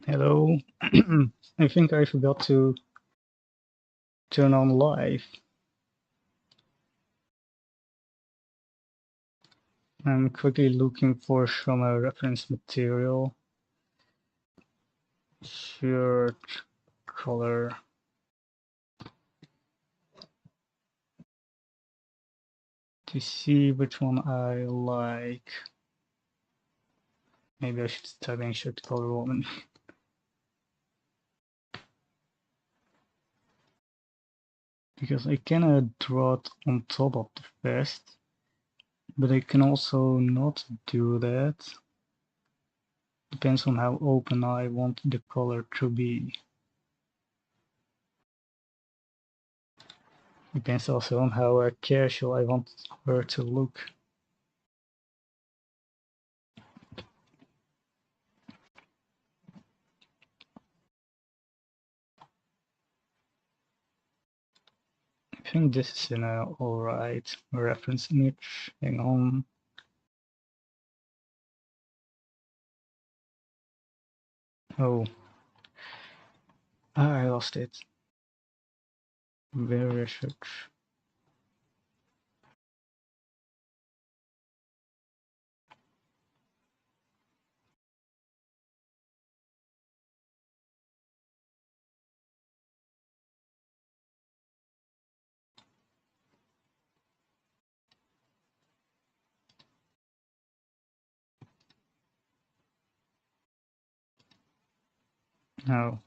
Hello. I think I forgot to turn on live. I'm quickly looking for some reference material. Shirt color. To see which one I like. Maybe I should type in shirt color woman. Because I can draw it on top of the vest. But I can also not do that. Depends on how open I want the color to be. Depends also on how casual I want her to look. I think this is an alright reference image. Hang on. Oh, I lost it. Where is it? No,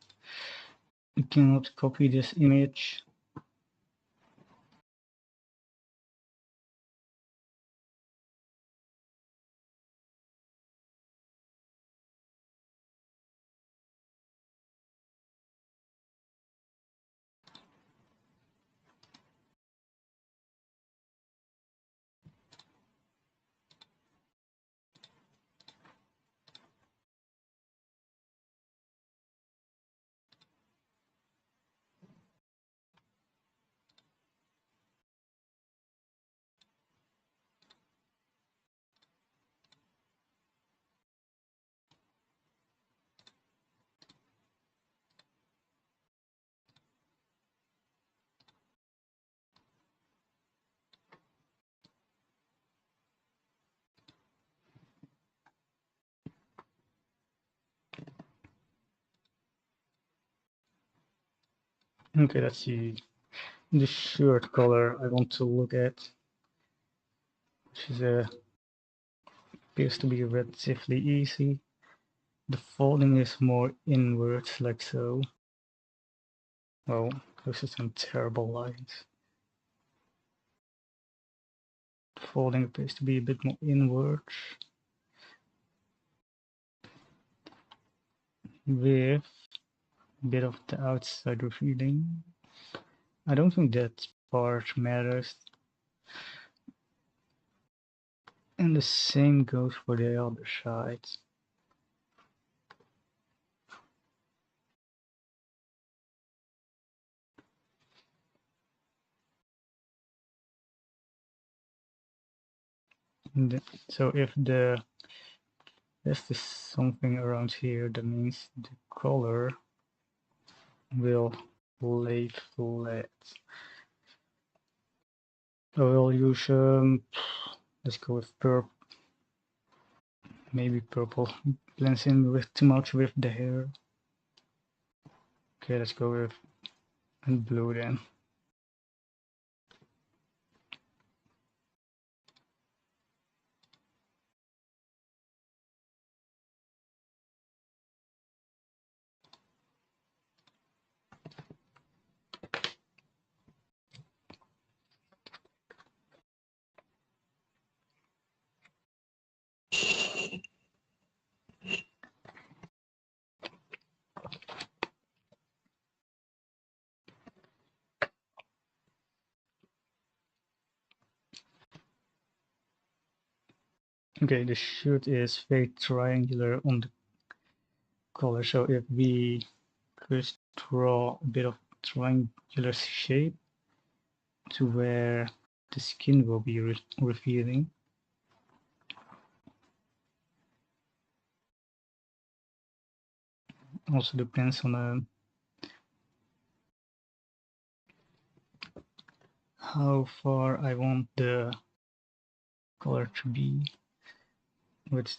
you cannot copy this image. Okay, let's see. The shirt color I want to look at, which is appears to be relatively easy. The folding is more inwards, like so. Oh, those are some terrible lines. The folding appears to be a bit more inwards. With a bit of the outside revealing. I don't think that part matters. And the same goes for the other side. So if the vest is something around here, that means the color will lay flat. I will use let's go with purple. Maybe purple blends in with too much with the hair. Okay, let's go with blue then. Okay, the shirt is very triangular on the color, so if we could draw a bit of triangular shape to where the skin will be revealing. Also depends on how far I want the color to be. But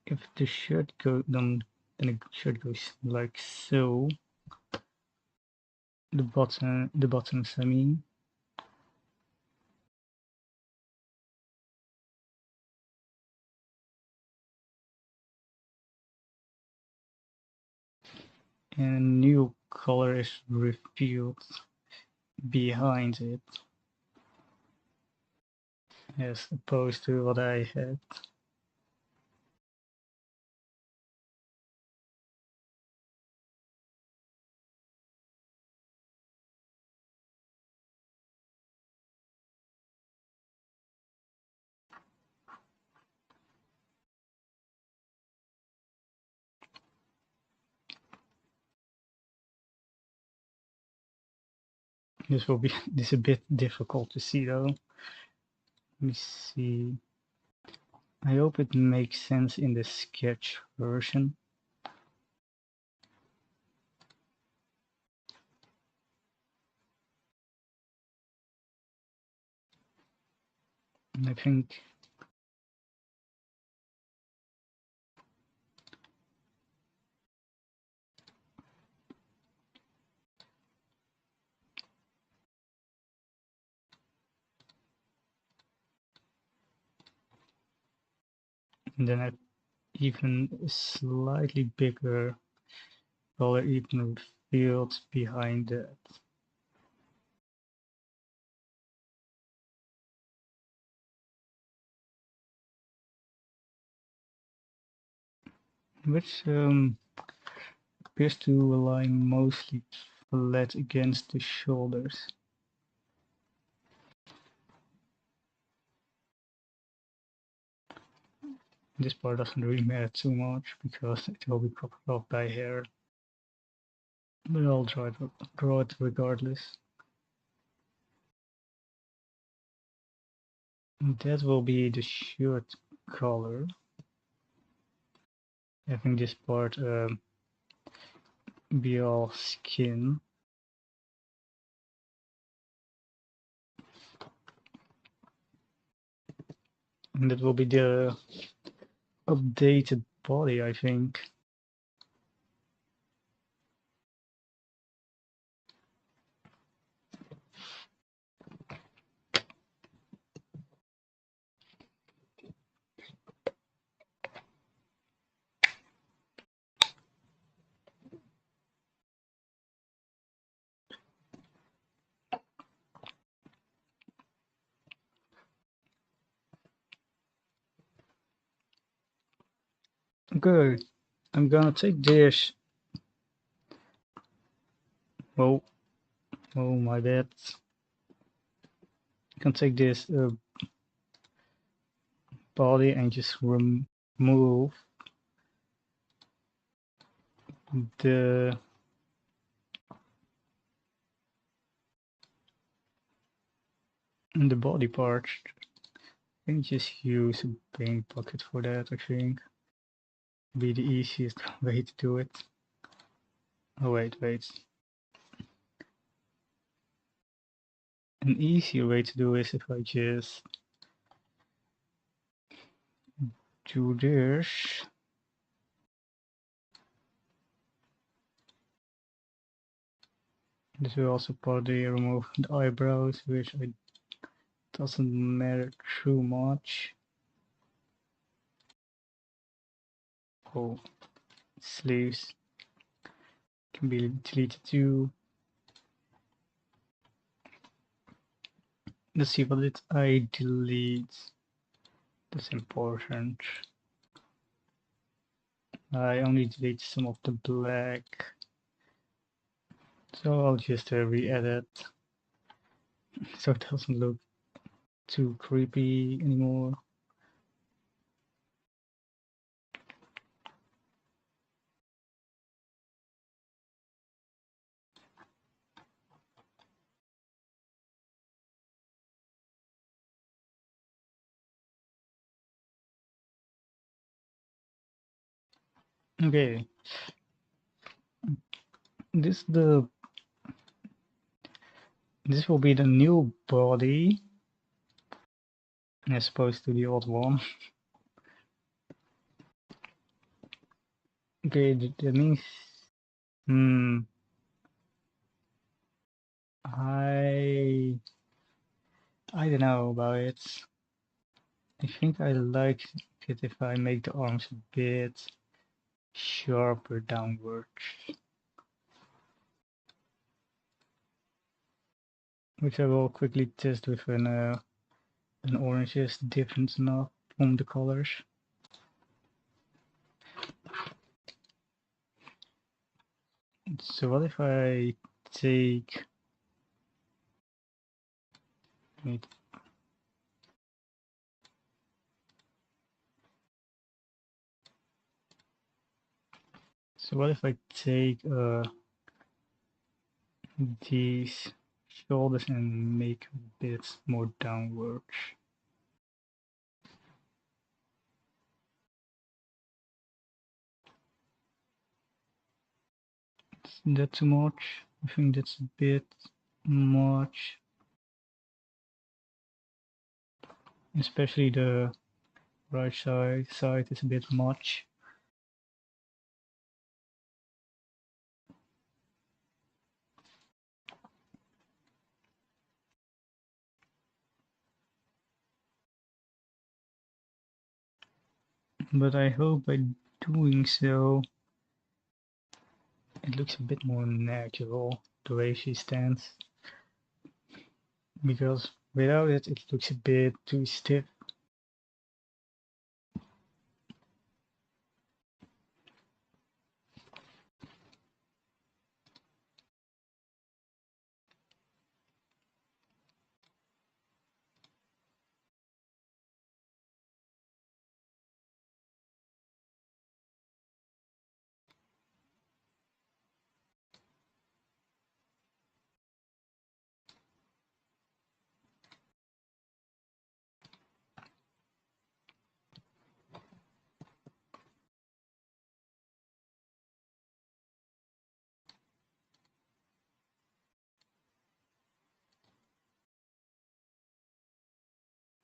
if the shirt goes then the shirt goes like so. The bottoms I mean. And a new color is revealed behind it, as opposed to what I had. This will be this is a bit difficult to see though. Let me see. I hope it makes sense in the sketch version. I think and then even a slightly bigger color even revealed behind that. Which appears to align mostly flat against the shoulders. This part doesn't really matter too much because it will be covered up by hair. But I'll draw it regardless. And that will be the shirt color. Having this part be all skin. And that will be the updated body, I think. Okay, I'm gonna take this. Oh, oh my bad. I can take this body and just remove the body part. I can just use a paint bucket for that, I think. Be the easiest way to do it. Oh wait. An easier way to do is if I just do this. This will also partly remove the eyebrows, which doesn't matter too much. Oh, sleeves can be deleted too. Let's see what did I delete. That's important. I only delete some of the black. So I'll just re-edit so it doesn't look too creepy anymore. Okay. this the this will be the new body as opposed to the old one. Okay, that means I don't know about it. I think I like it if I make the arms a bit sharper downwards, which I will quickly test with an orange is different enough from the colors. So what if I take wait, so what if I take these shoulders and make a bit more downwards? Isn't that too much? I think that's a bit much, especially the right side is a bit much. But I hope by doing so it looks a bit more natural the way she stands, because without it it looks a bit too stiff.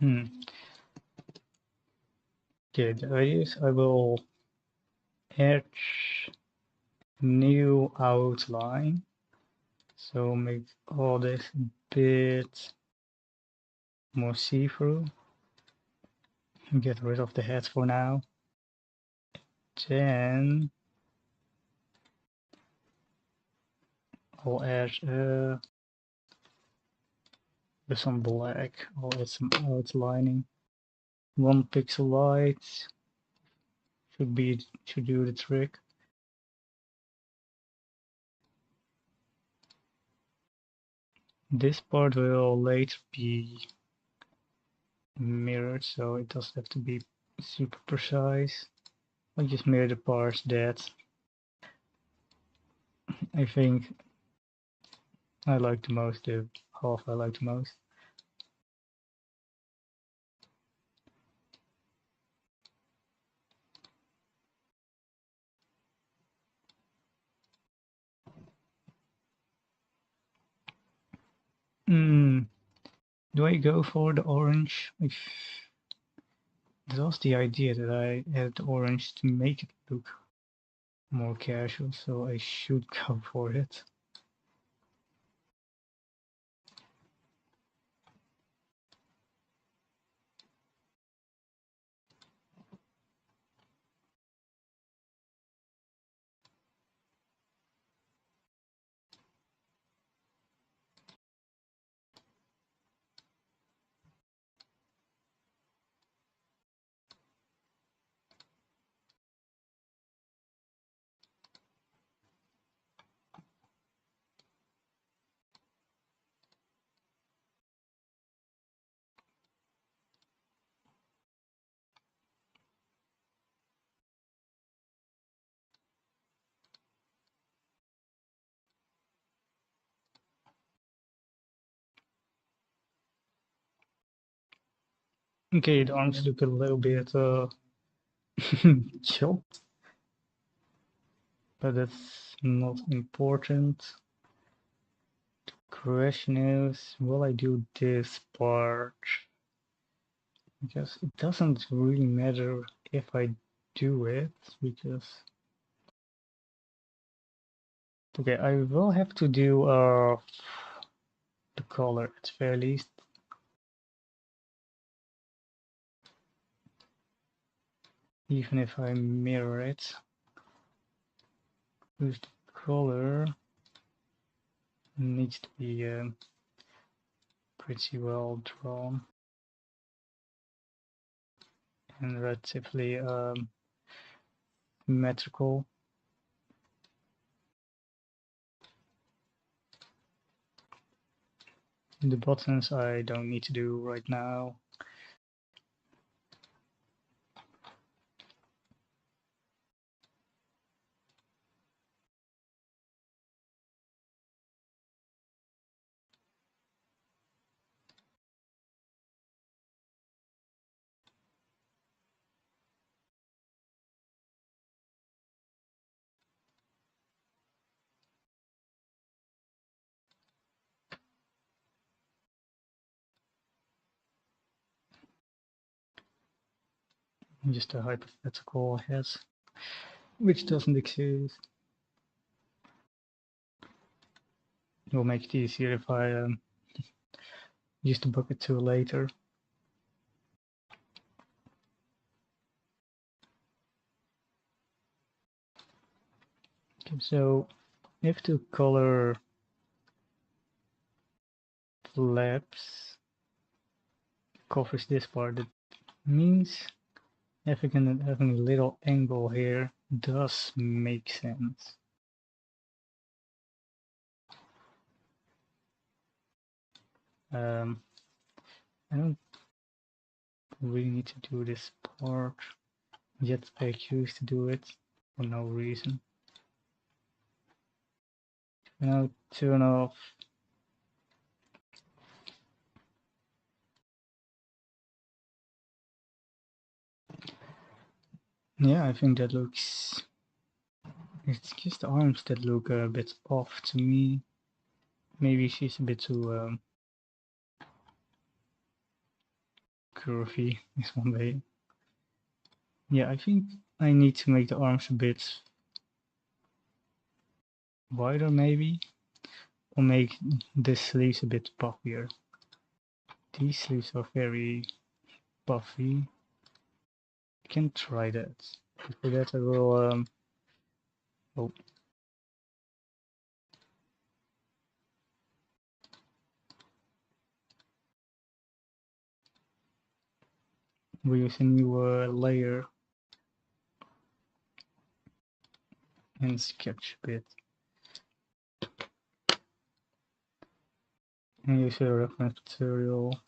Hmm. Okay, the idea is I will etch new outline, so make all this a bit more see-through. Get rid of the head for now. Then I'll add with some black. I'll add some outlining. 1 pixel light should do the trick. This part will later be mirrored, so it doesn't have to be super precise. I just mirror the parts that I think I like the most, the half I like the most. Do I go for the orange? That was the idea, that I added orange to make it look more casual, so I should go for it. Okay, the arms look a little bit chopped. but that's not important. The question is, will I do this part? Because it doesn't really matter if I do it, because okay, I will have to do the color at the very least. Even if I mirror it with the color, needs to be pretty well drawn and relatively symmetrical. The buttons I don't need to do right now. Just a hypothetical head, which doesn't exist. It will make it easier if I use the bucket tool later. Okay, so if the color flaps covers this part, that means having a little angle here does make sense. I don't really need to do this part, yet I choose to do it for no reason. Now turn off yeah, I think that looks, it's just the arms that look a bit off to me. Maybe she's a bit too curvy is one way. Yeah, I think I need to make the arms a bit wider maybe, or make the sleeves a bit puffier. These sleeves are very puffy. I can try that. For that I will oh, we use a new layer and sketch a bit. And use a reference material.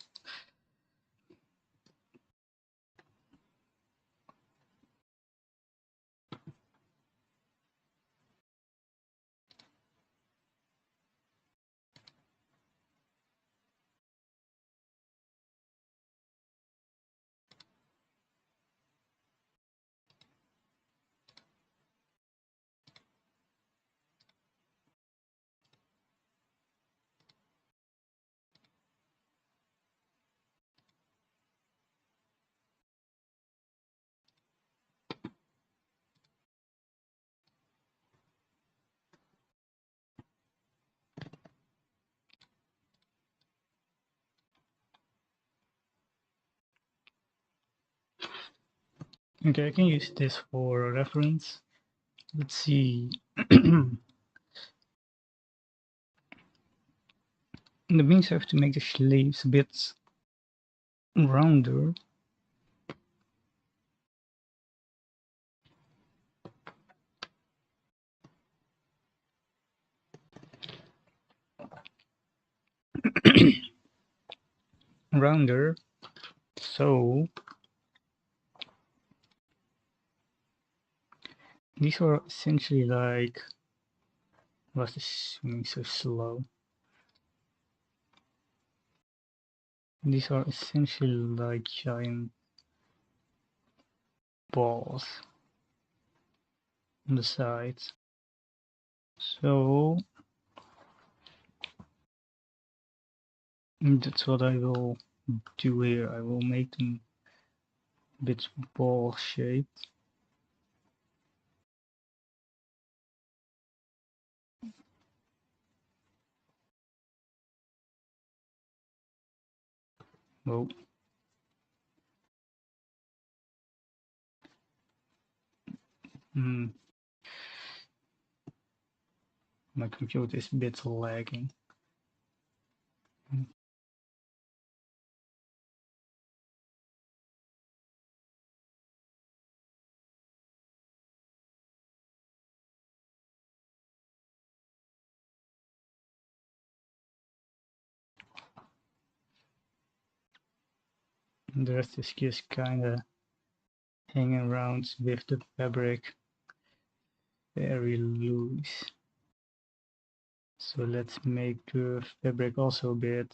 Okay, I can use this for reference. Let's see. That means I have to make the sleeves a bit rounder. Rounder. So these are essentially like, why is this swimming so slow? These are essentially like giant balls on the sides. So that's what I will do here. I will make them a bit ball shaped. Oh. My computer is a bit lagging. The rest is just kinda hanging around with the fabric very loose. So let's make the fabric also a bit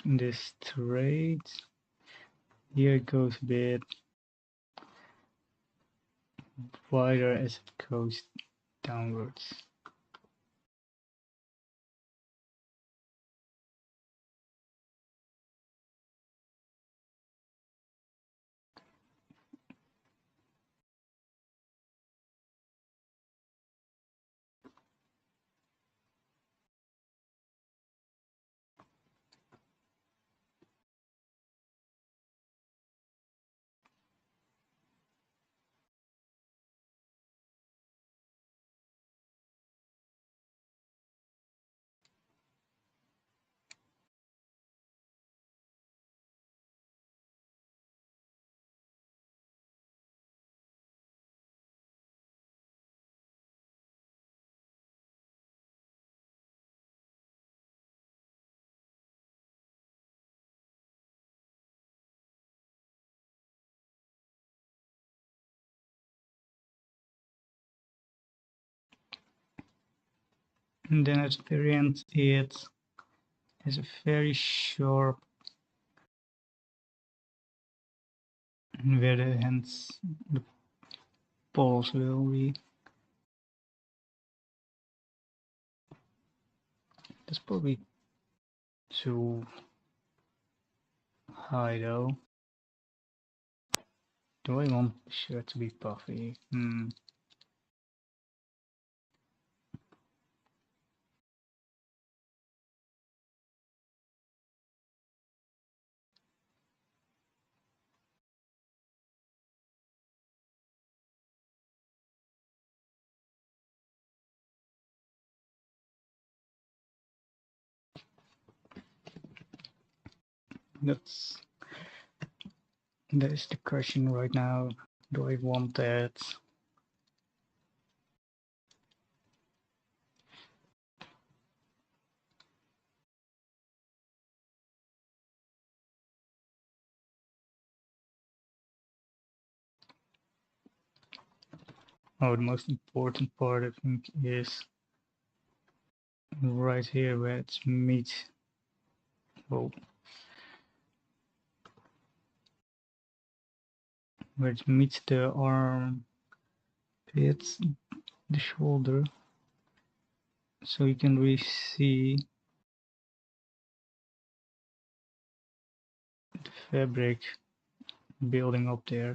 this straight. Here it goes a bit wider as it goes downwards. And then at the very end it has a very sharp where the poles will be. That's probably too high though. Do I want the shirt to be puffy? That is the question right now. Do I want that? Oh, the most important part I think is right here where it meets. Oh, where it meets the arm pits, the shoulder, so you can really see the fabric building up there.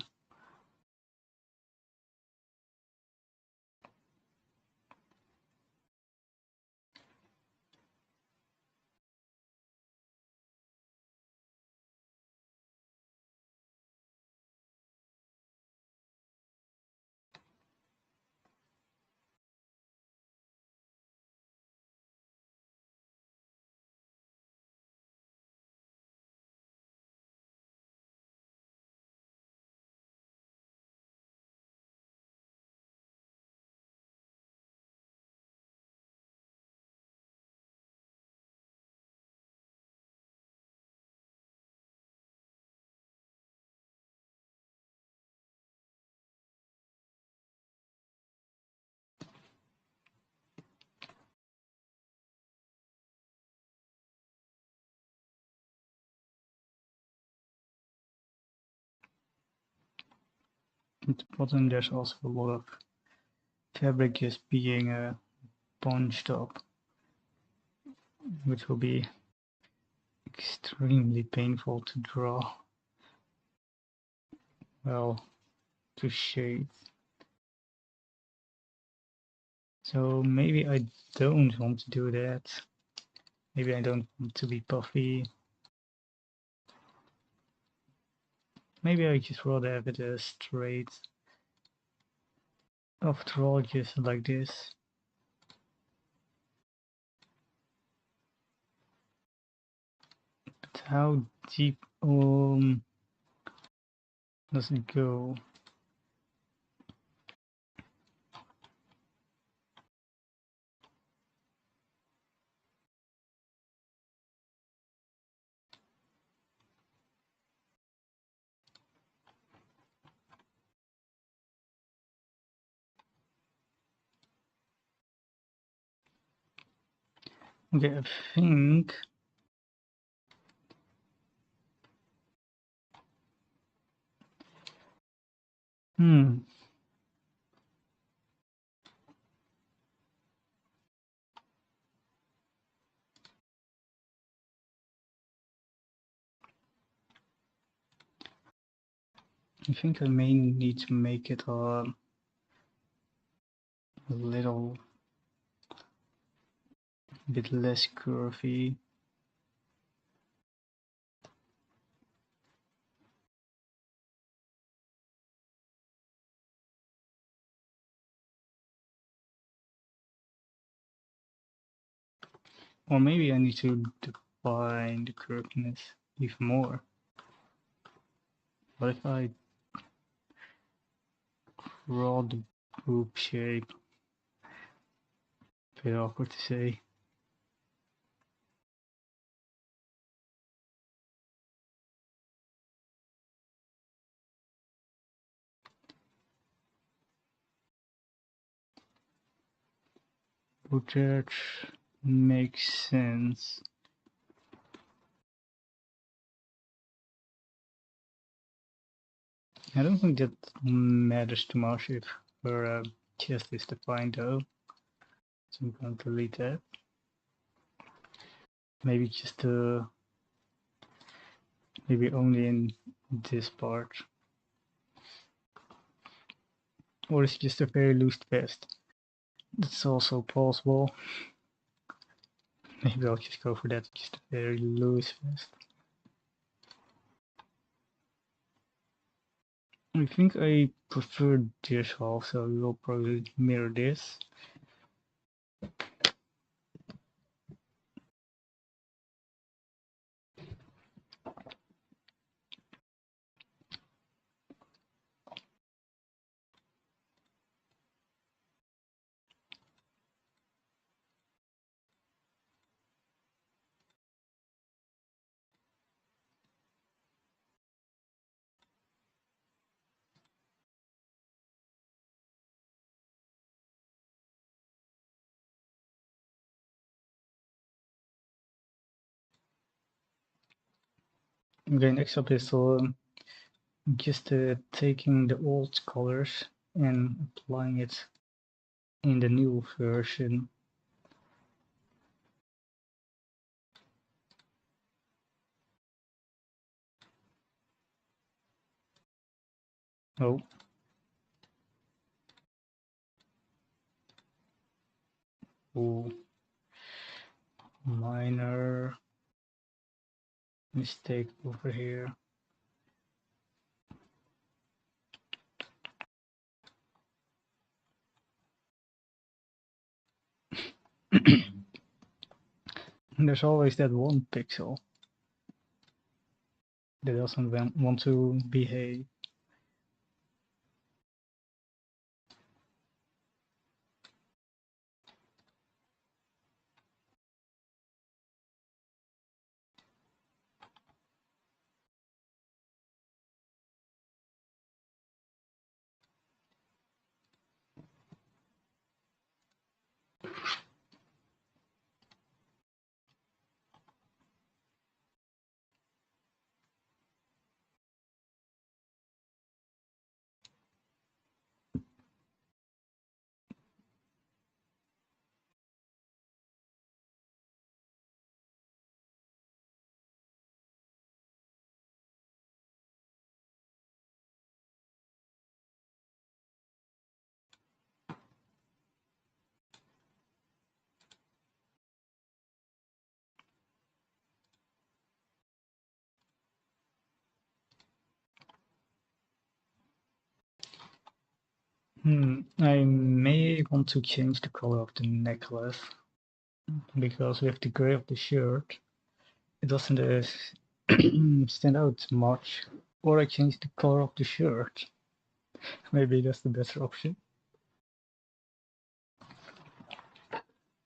At the bottom there's also a lot of fabric just being bunched up, which will be extremely painful to draw. Well, to shade. So maybe I don't want to do that. Maybe I don't want to be puffy. Maybe I just rather have it as straight. After all, just like this. But how deep does it go? Okay, I think I think I may need to make it a little bit less curvy. Or maybe I need to define the curviness even more. What if I draw the boob shape? A bit awkward to say. Would that make sense? I don't think that matters too much if her chest is defined though. So I'm going to delete that. Maybe just maybe only in this part. Or it's just a very loose vest. That's also possible. Maybe I'll just go for that, just a very loose vest. I think I prefer this half, so we will probably mirror this. Okay, next up is just taking the old colors and applying it in the new version. Oh. Ooh. Minor mistake over here. There's always that one pixel that doesn't want to behave. I may want to change the color of the necklace because with the gray of the shirt, it doesn't stand out much. Or I change the color of the shirt. Maybe that's the better option.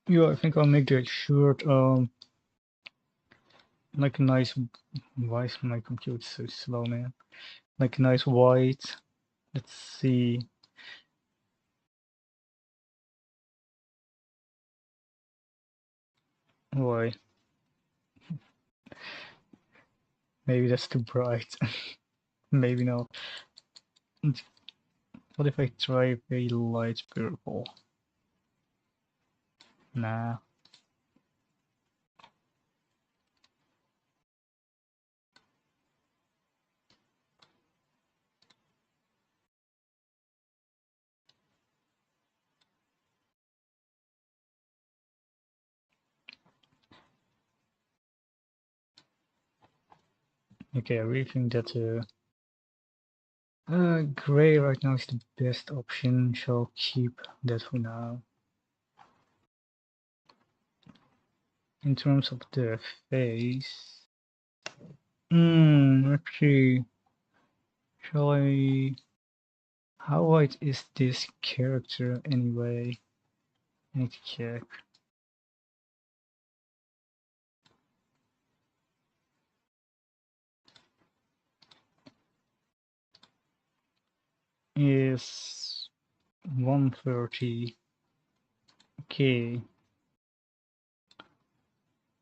Yeah, I think I'll make the shirt like a nice. Why is my computer so slow, man? Like a nice white. Let's see. Why? Maybe that's too bright. Maybe not. What if I try very light purple? Nah. Okay, I really think that gray right now is the best option, so I'll keep that for now. In terms of the face, let's see. Shall I? How white is this character anyway? I need to check. Is 130. Okay,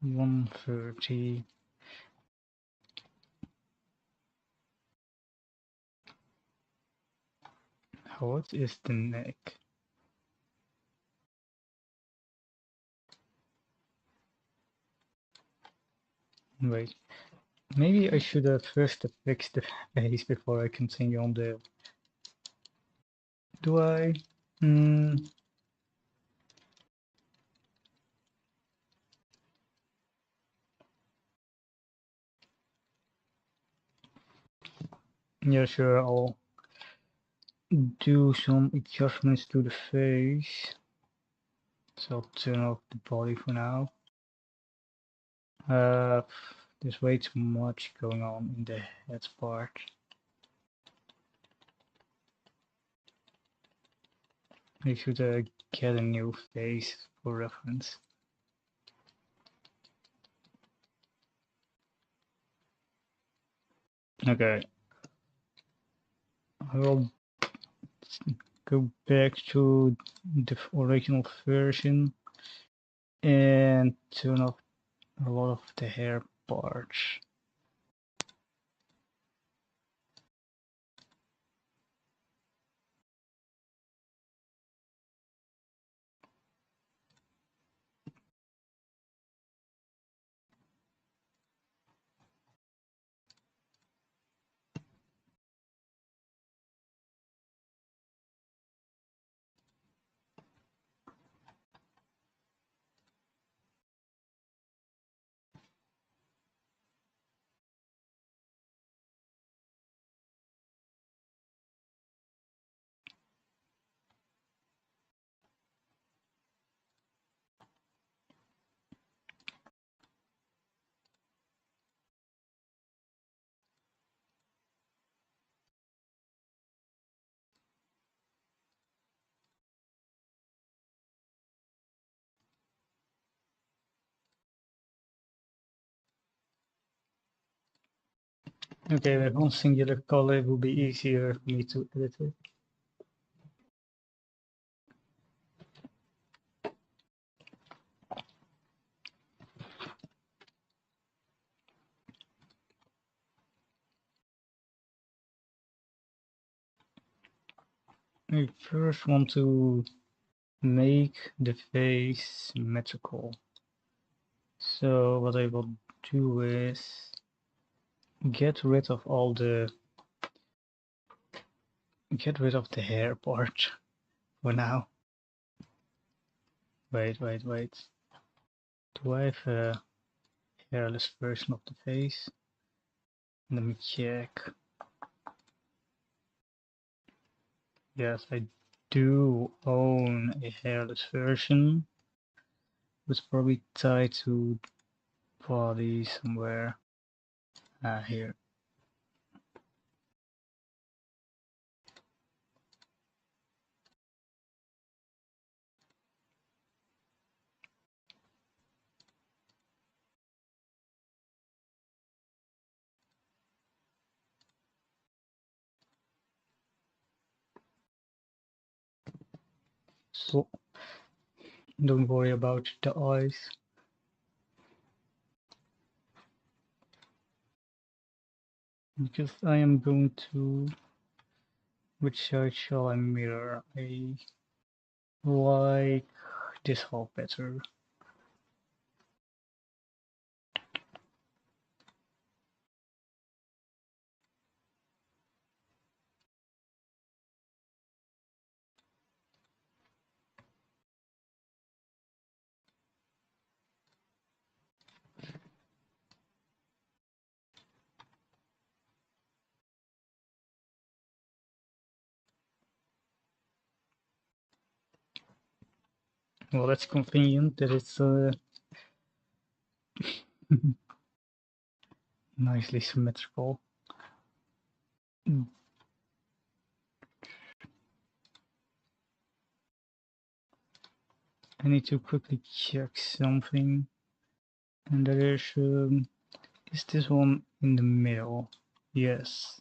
130. What is the neck? Wait, maybe I should have first fixed the face before I continue on the. Do I? Hmm. Yeah, sure. I'll do some adjustments to the face. So I'll turn off the body for now. There's way too much going on in the head part. I should get a new face for reference. Okay. I will go back to the original version and turn off a lot of the hair parts. Okay, with one singular color it will be easier for me to edit it. I first want to make the face symmetrical. So what I will do is get rid of the hair part for now. Wait. Do I have a hairless version of the face? Let me check. Yes, I do own a hairless version. It's probably tied to body somewhere. Here. So don't worry about the eyes. Because I am going to, which side shall I mirror? I like this half better. Well, that's convenient that it's nicely symmetrical. I need to quickly check something, and there is this one in the middle? Yes.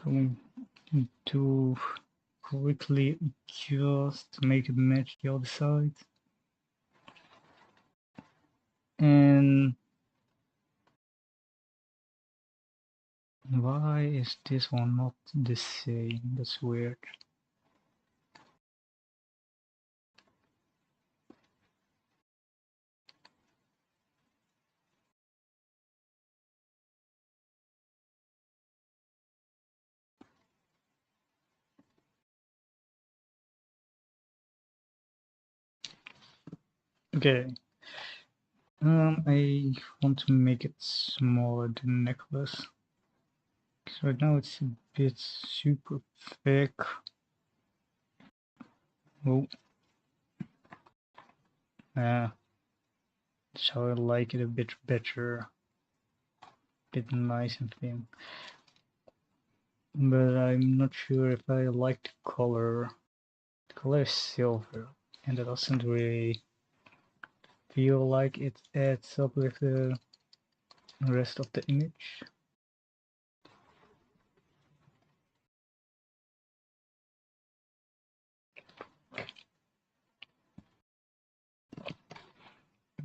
Going to quickly just make it match the other side. And why is this one not the same? That's weird. Okay. I want to make it smaller, the necklace. So right now it's a bit super thick. Oh. So I like it a bit better. A bit nice and thin. But I'm not sure if I like the color. The color is silver, and it doesn't really feel like it adds up with the rest of the image.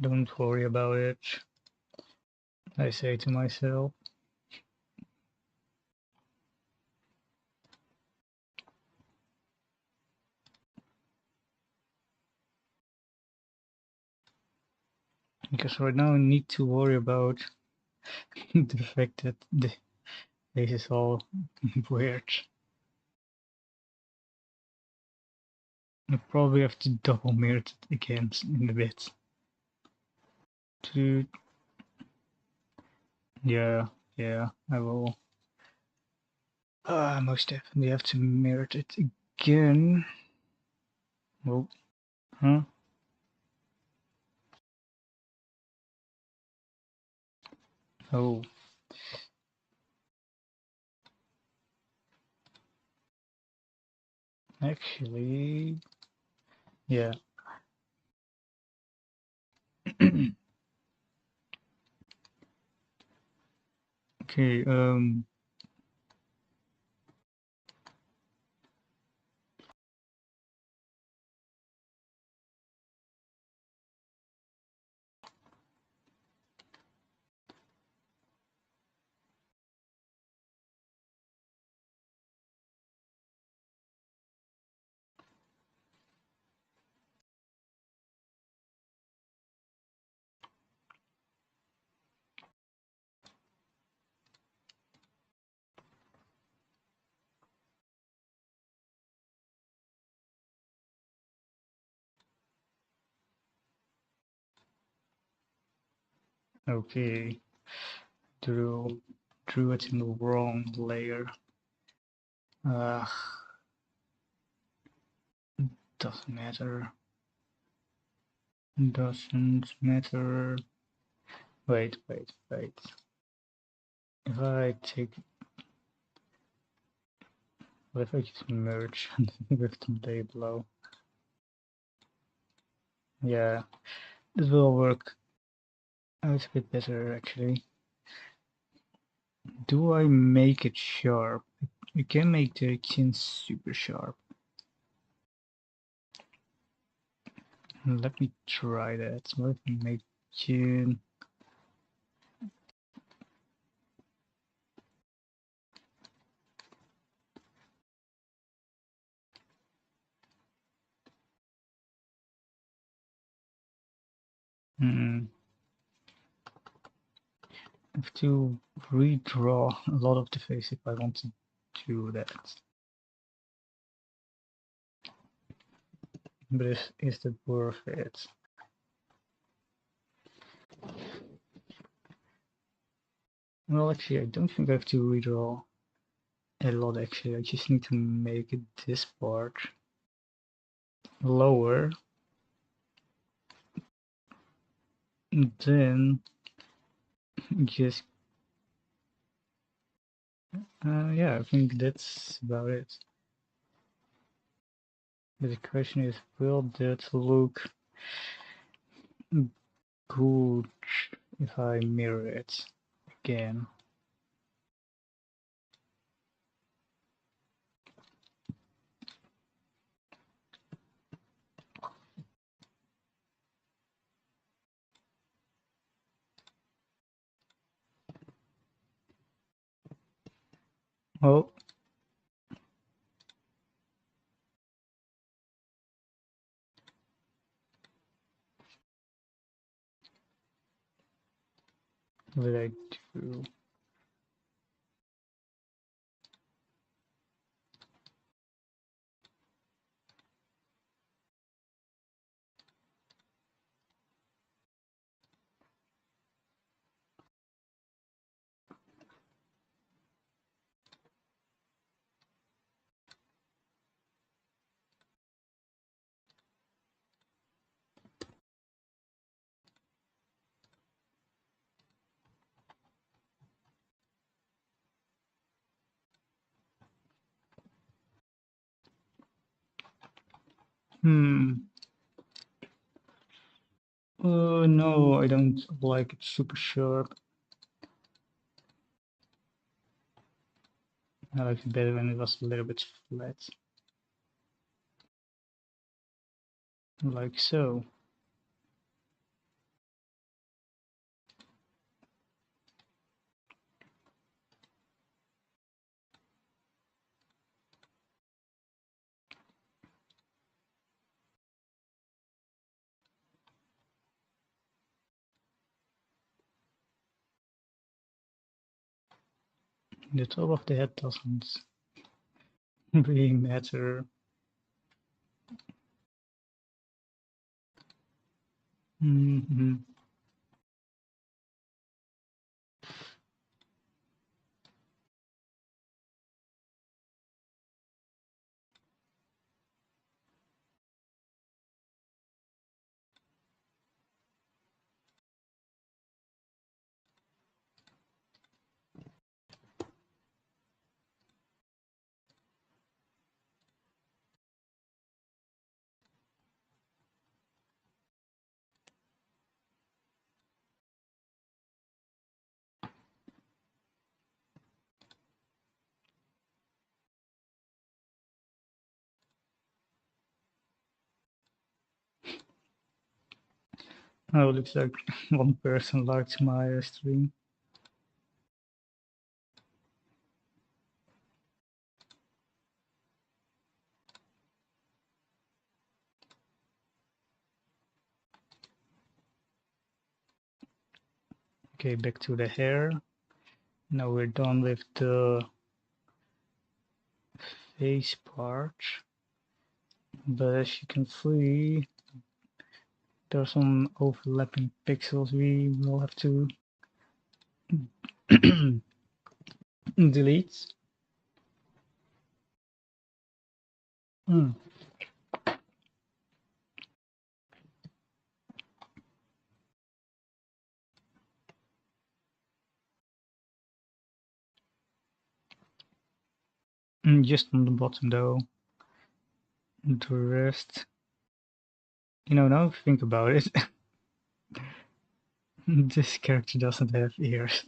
Don't worry about it, I say to myself. Because right now I need to worry about the fact that the face is all weird. I probably have to double mirror it again in a bit. Yeah, I will. Most definitely have to mirror it again. Oh, huh? Oh. Actually, yeah. Okay, okay. Drew it in the wrong layer. Uh, doesn't matter. Doesn't matter. Wait. If I take, what if I just merge with the day below? Yeah, this will work out a bit better actually. Do I make it sharp? You can make the chin super sharp. Let me try that. Let me make chin. I have to redraw a lot of the face if I want to do that. But is that worth it? Well, actually, I don't think I have to redraw a lot actually. I just need to make this part lower. And then just yeah, I think that's about it. But the question is, will that look good if I mirror it again? Oh, what did I do? Hmm. No, I don't like it super sharp. I like it better when it was a little bit flat. Like so. The top of the head doesn't really matter. Mm-hmm. Oh, looks like one person liked my stream. Okay, back to the hair. Now we're done with the face part. But as you can see, there are some overlapping pixels we will have to delete. Mm. Just on the bottom though. The rest, now if you think about it, this character doesn't have ears.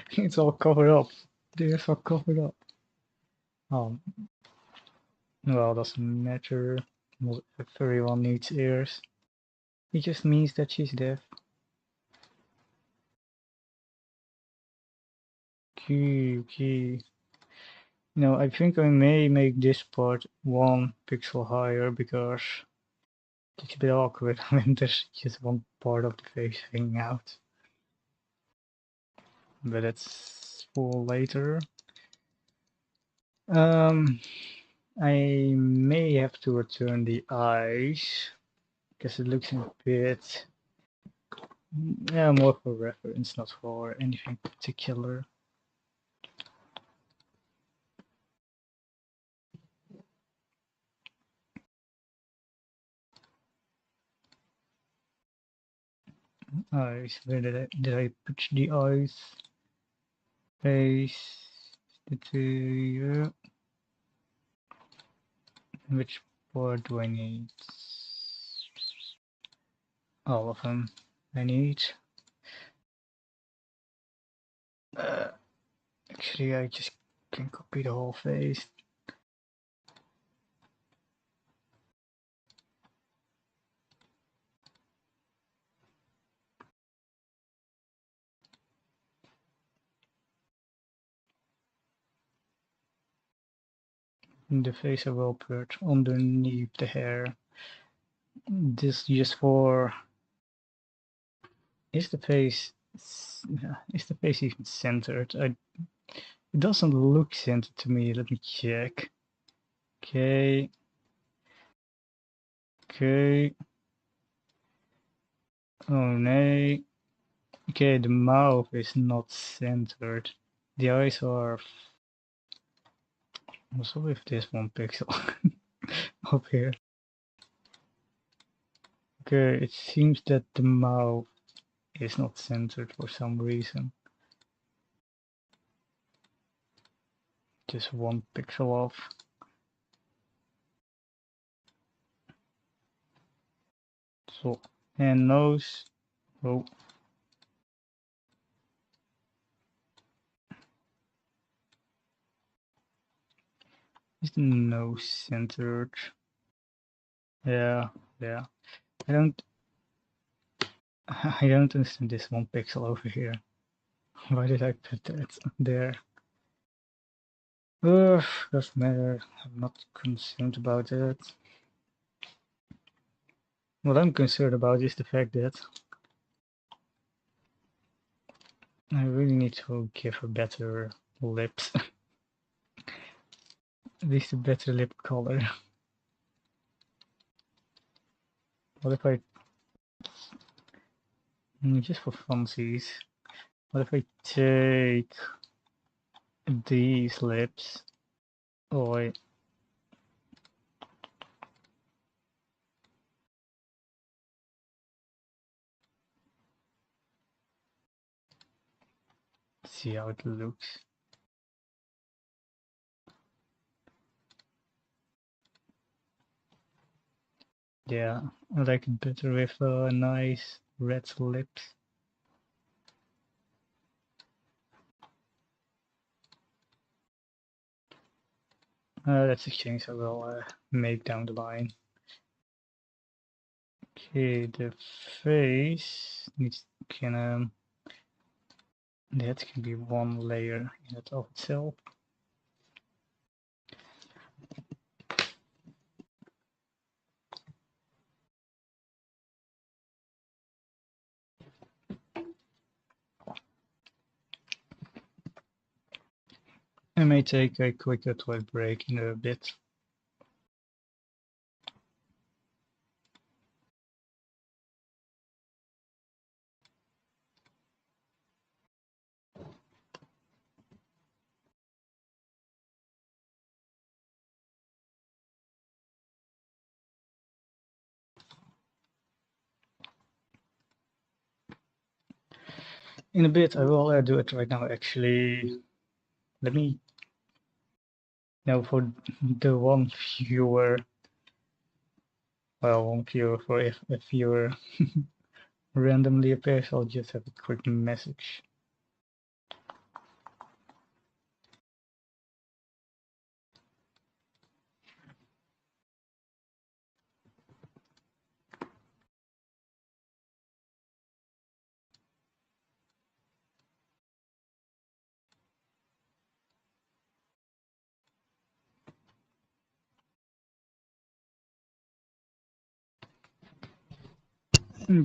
It's all covered up. The ears are covered up. Um, well, doesn't matter. Not everyone needs ears. It just means that she's deaf. Okay. I think I may make this part 1 pixel higher because it's a bit awkward when there's just one part of the face hanging out. But that's for later. I may have to return the eyes because it looks a bit, yeah, more for reference, not for anything particular. Eyes, where did I put the eyes? Face, the two, which part do I need? All of them I need. Actually, I just can copy the whole face. The face I will put underneath the hair. This just for. Is the face even centered? It doesn't look centered to me. Let me check. Okay. Okay. Oh no. Okay, the mouth is not centered. The eyes are also with this 1 pixel up here. Okay, it seems that the mouth is not centered for some reason. Just 1 pixel off. So, and nose. Oh. Is the nose centered? Yeah. I don't understand this 1 pixel over here. Why did I put that there? Doesn't matter. I'm not concerned about it. What I'm concerned about is the fact that I really need to give her better lips. At least a better lip color. What if I... just for funsies. What if I take these lips? Oh, wait. See how it looks. Yeah, I like it better with nice red lips. That's a change I will make down the line. Okay, the face needs that can be one layer in it of itself. I may take a quicker toilet break in a bit. In a bit, I will do it right now. Actually, let me now for the one viewer. Well, one viewer for if a viewer randomly appears, I'll just have a quick message.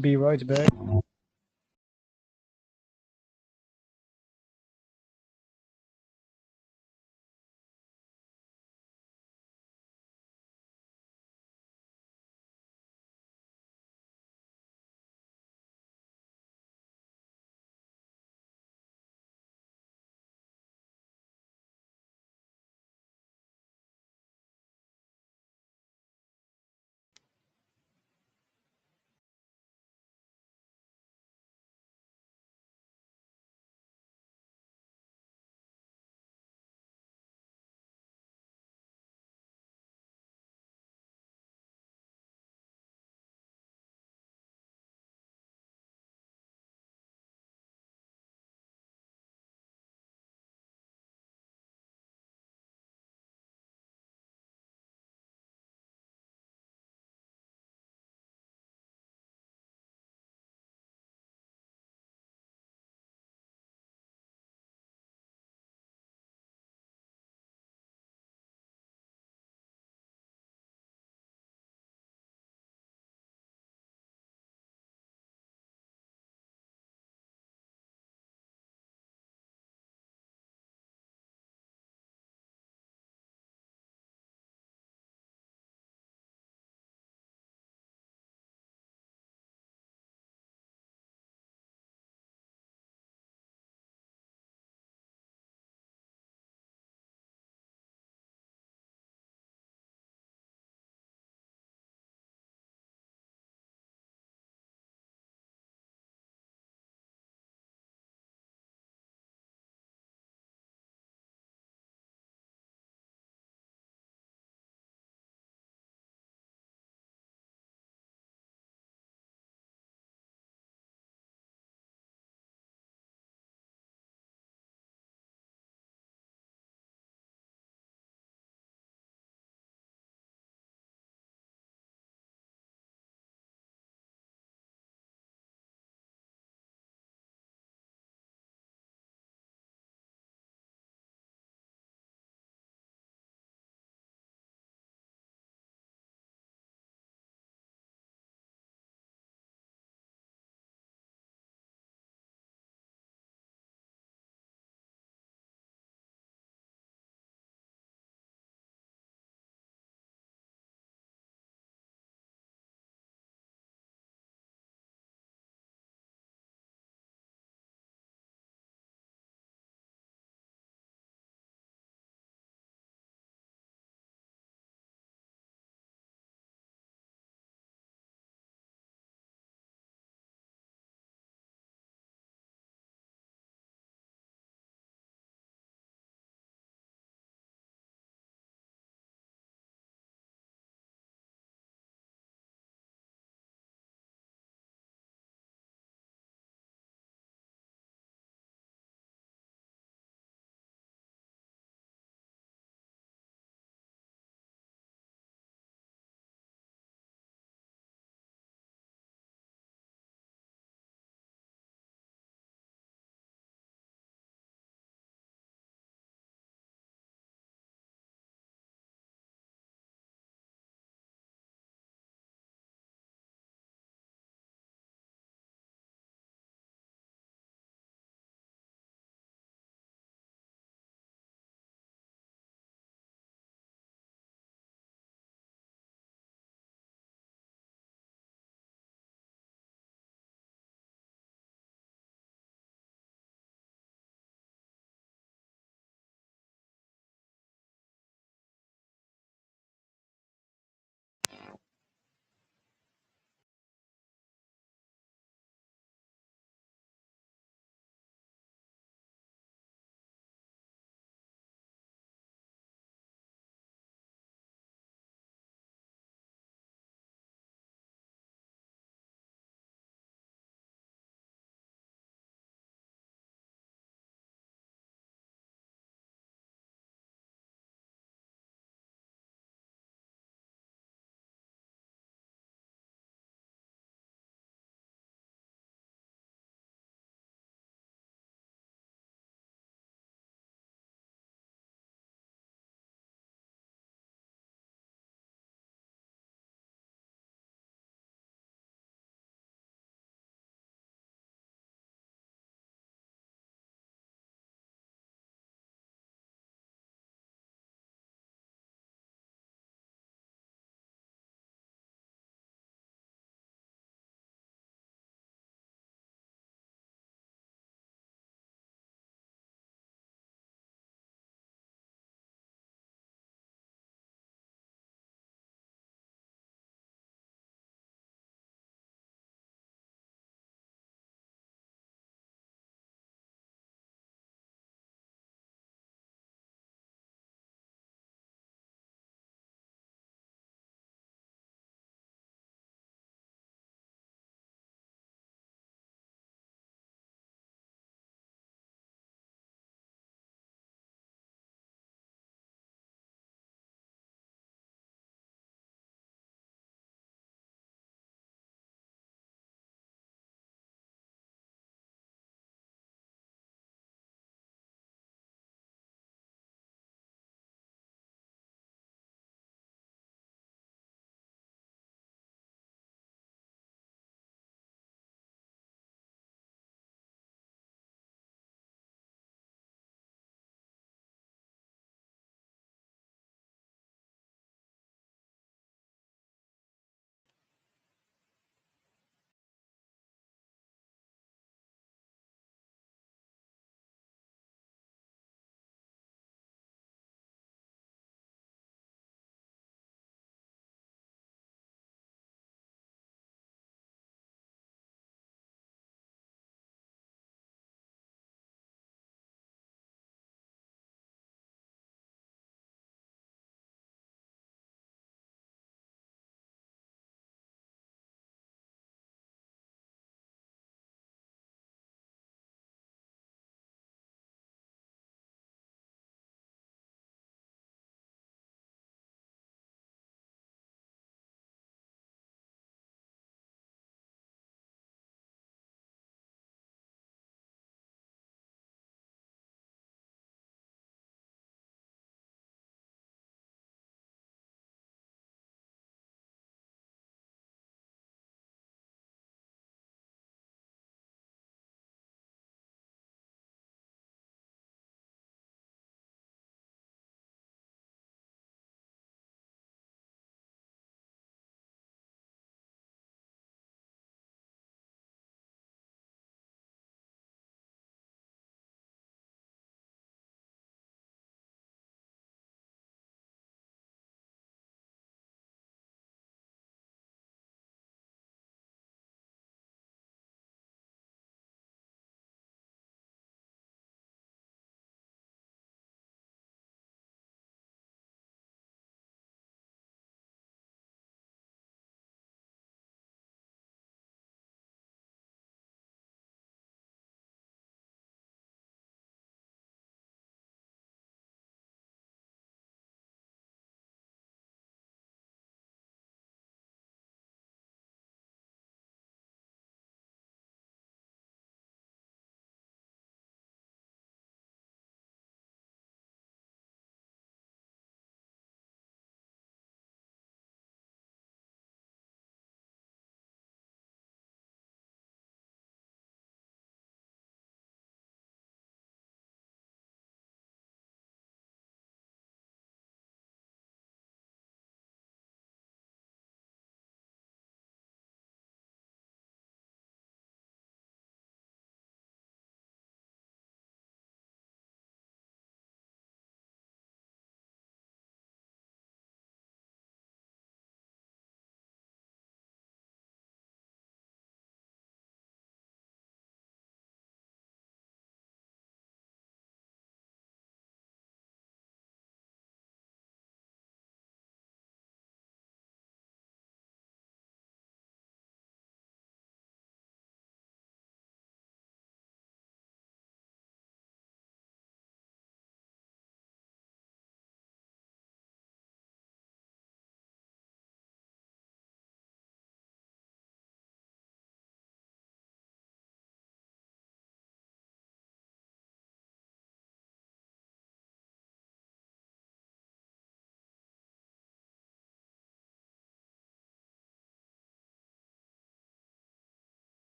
Be right back.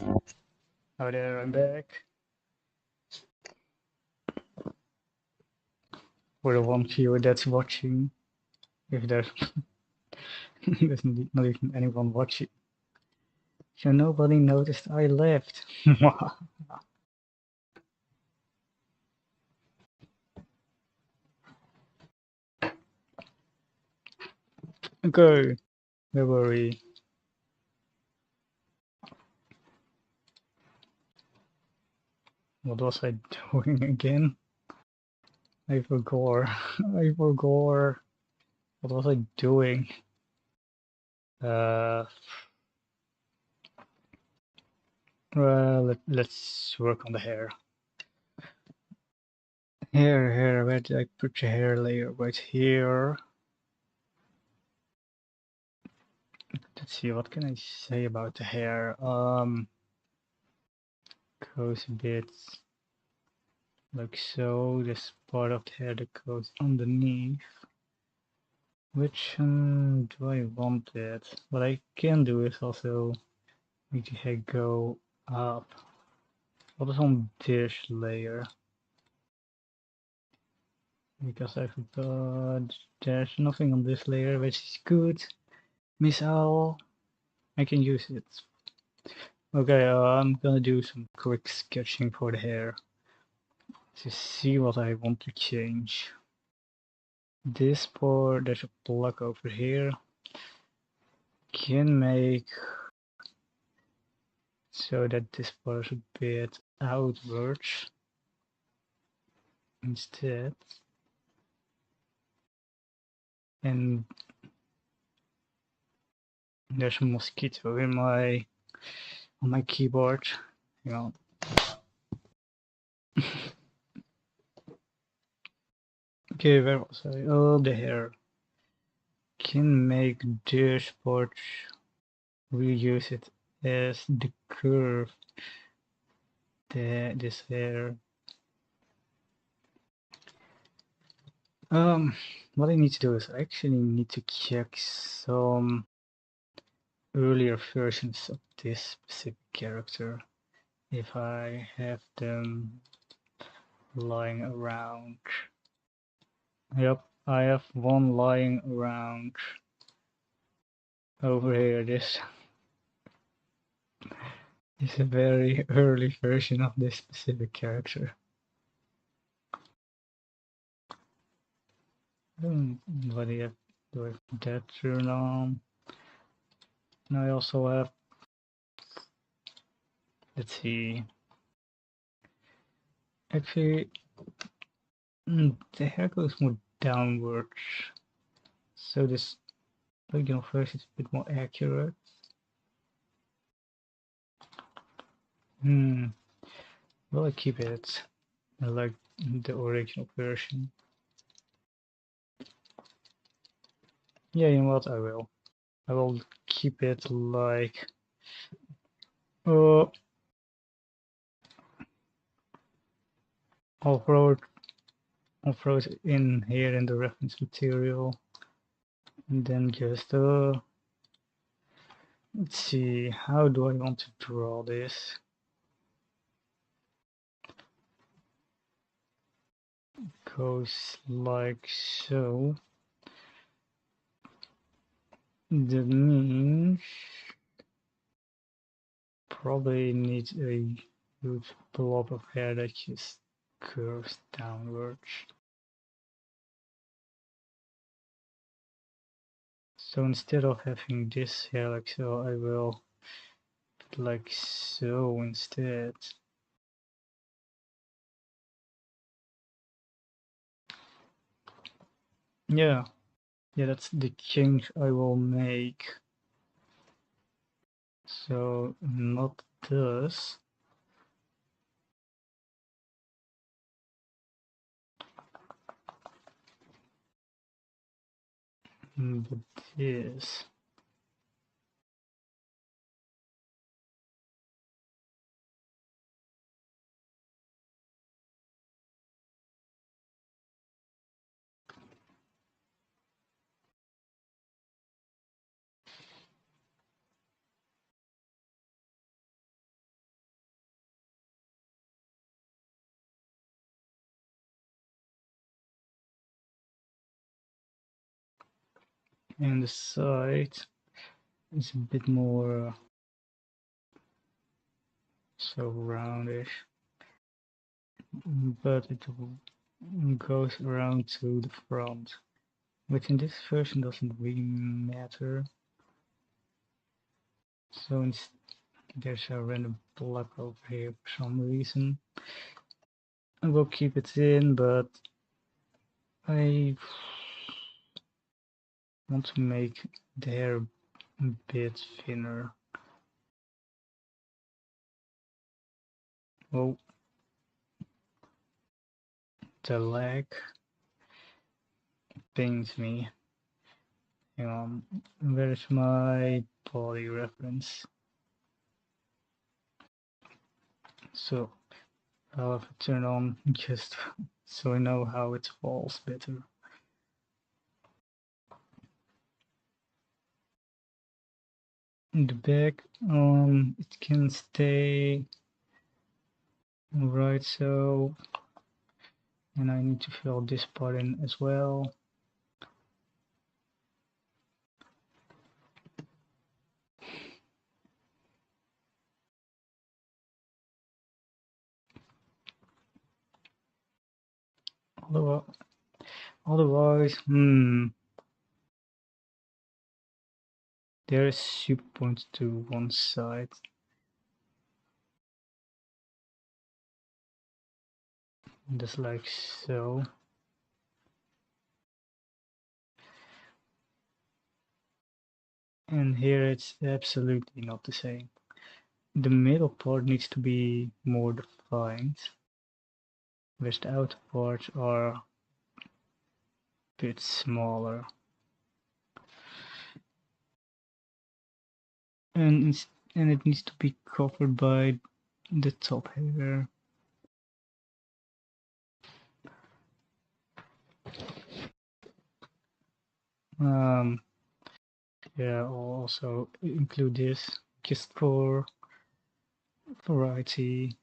Oh, there, I'm back. For the one viewer that's watching, if there's, there's not even anyone watching. So nobody noticed I left. Okay, don't worry. What was I doing again? I forgot. I forgot. What was I doing? Uh, well, let's work on the hair. Hair, where did I put the hair layer? Right here. Let's see, what can I say about the hair? Goes a bit like so. This part of the hair that goes underneath. Which do I want it? What I can do is also make the hair go up. What is on this layer? Because I forgot there's nothing on this layer, which is good. Miss Owl, I can use it. Okay, I'm gonna do some quick sketching for the hair to see what I want to change. This part, there's a plug over here. Can make so that this part is a bit outwards instead. And there's a mosquito in on my keyboard. Hang on. Okay, where was I? Oh, the hair. Can make this part reuse it as the curve. This hair. What I need to do is I actually need to check some earlier versions of this specific character if I have them lying around. Yep, I have one lying around over here. This is a very early version of this specific character. What do you have? Do I have that turn on? And I also have, let's see, actually, the hair goes more downwards, so this original version is a bit more accurate. Will I keep it? I like the original version. Yeah, you know what? I will. I will keep it like. Oh, I'll throw it in here in the reference material, and then just let's see. How do I want to draw this? Goes like so. That means probably needs a huge blob of hair that just curves downwards. So instead of having this hair like so, I will put like so instead. Yeah, that's the change I will make. So not this. But this. and the side is a bit more so roundish, but it goes around to the front, which in this version doesn't really matter. So there's a random block over here for some reason. I will keep it in, but I want to make the hair a bit thinner. Oh, the leg pains me. Where's my body reference? So I'll have to turn on just so I know how it falls better. In the back, it can stay right so, and I need to fill this part in as well. Otherwise, there is super point to one side. Just like so. And here it's absolutely not the same. The middle part needs to be more defined, whereas the outer parts are a bit smaller. And it needs to be covered by the top hair. Yeah, I'll also include this just for variety.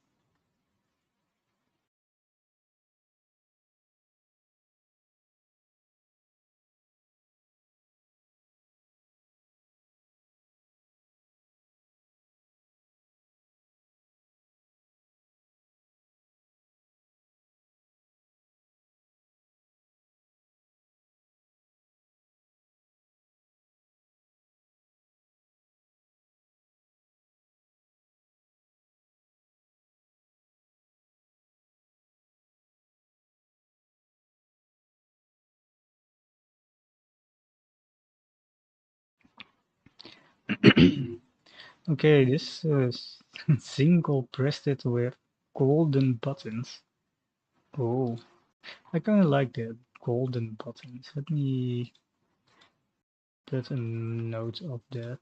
Okay, this is single-breasted with golden buttons. Oh, I kind of like the golden buttons. Let me put a note of that.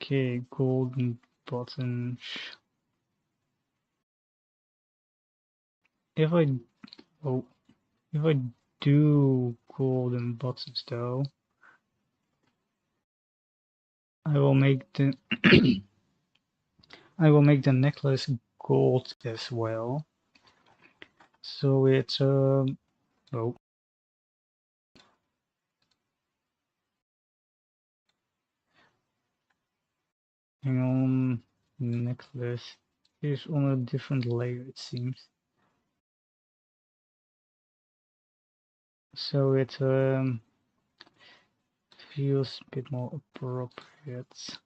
Okay, golden buttons. If I if I do golden buttons though, I will make the I will make the necklace gold as well. So it's oh, hang on, necklace is on a different layer it seems. So it feels a bit more appropriate.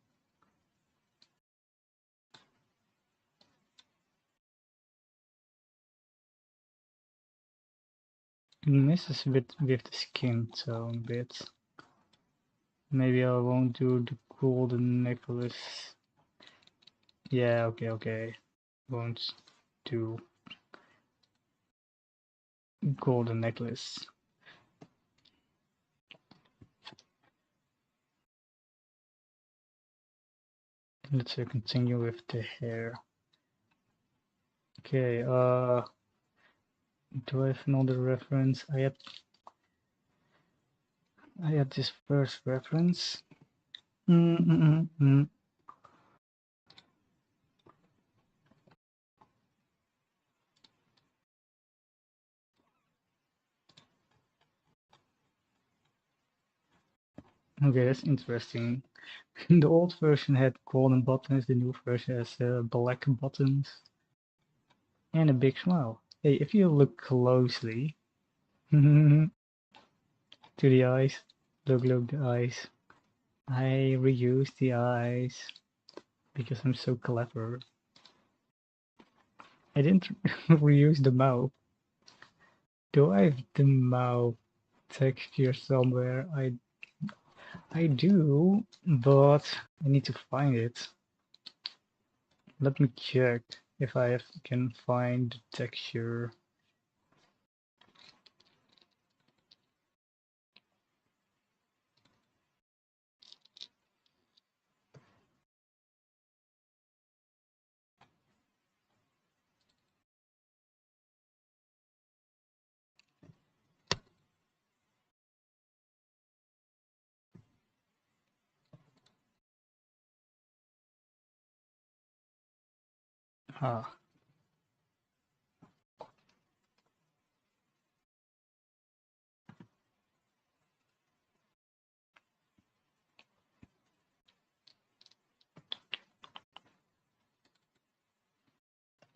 It messes with the skin tone a bit. Maybe I won't do the golden necklace. Yeah, okay. Won't do golden necklace. Let's continue with the hair. Okay, do I have another reference? I had this first reference. Okay, that's interesting. The old version had golden buttons, the new version has black buttons and a big smile. Hey, if you look closely to the eyes, look, the eyes. I reuse the eyes because I'm so clever. I didn't reuse the mouth. Do I have the mouth texture somewhere? I do, but I need to find it. Let me check if can find the texture. Ah,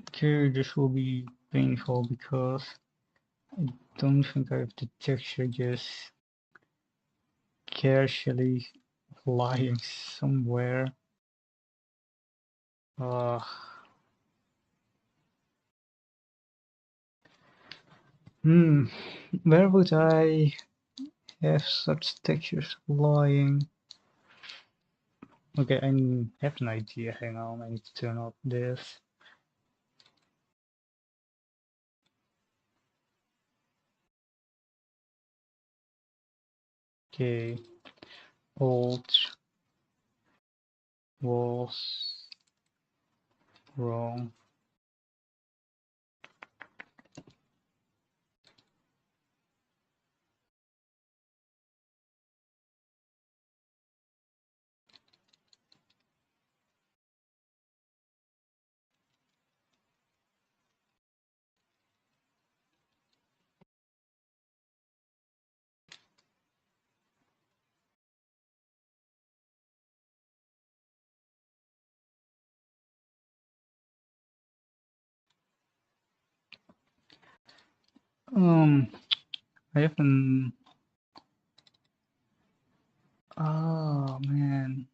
okay, this will be painful because I don't think I have the texture just casually lying somewhere. Uh, hmm, where would I have such textures lying? Okay, I have an idea. Hang on, I need to turn off this. Okay, old was wrong. Um, I haven't. Oh man,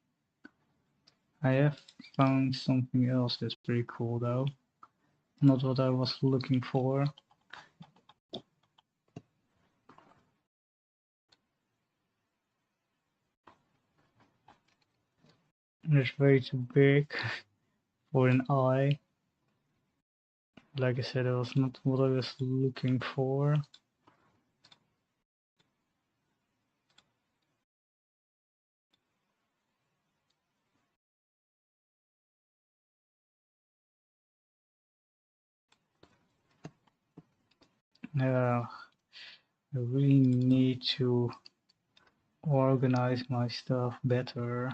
I have found something else that's pretty cool though. Not what I was looking for. It's way too big for an eye. Like I said, it was not what I was looking for. I really need to organize my stuff better.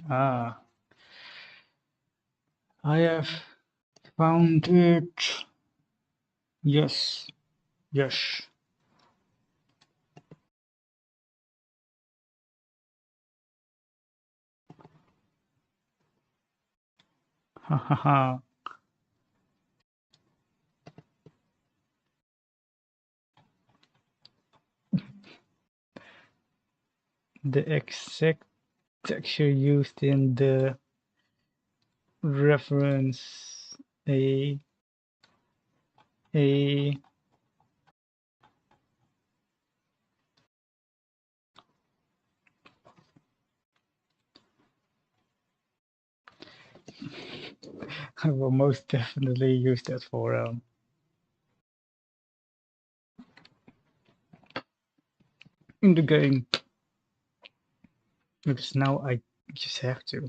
Ah, I have found it. Yes, yes. Ha ha ha. The exact texture used in the reference a a I will most definitely use that for in the game. Because now I just have to.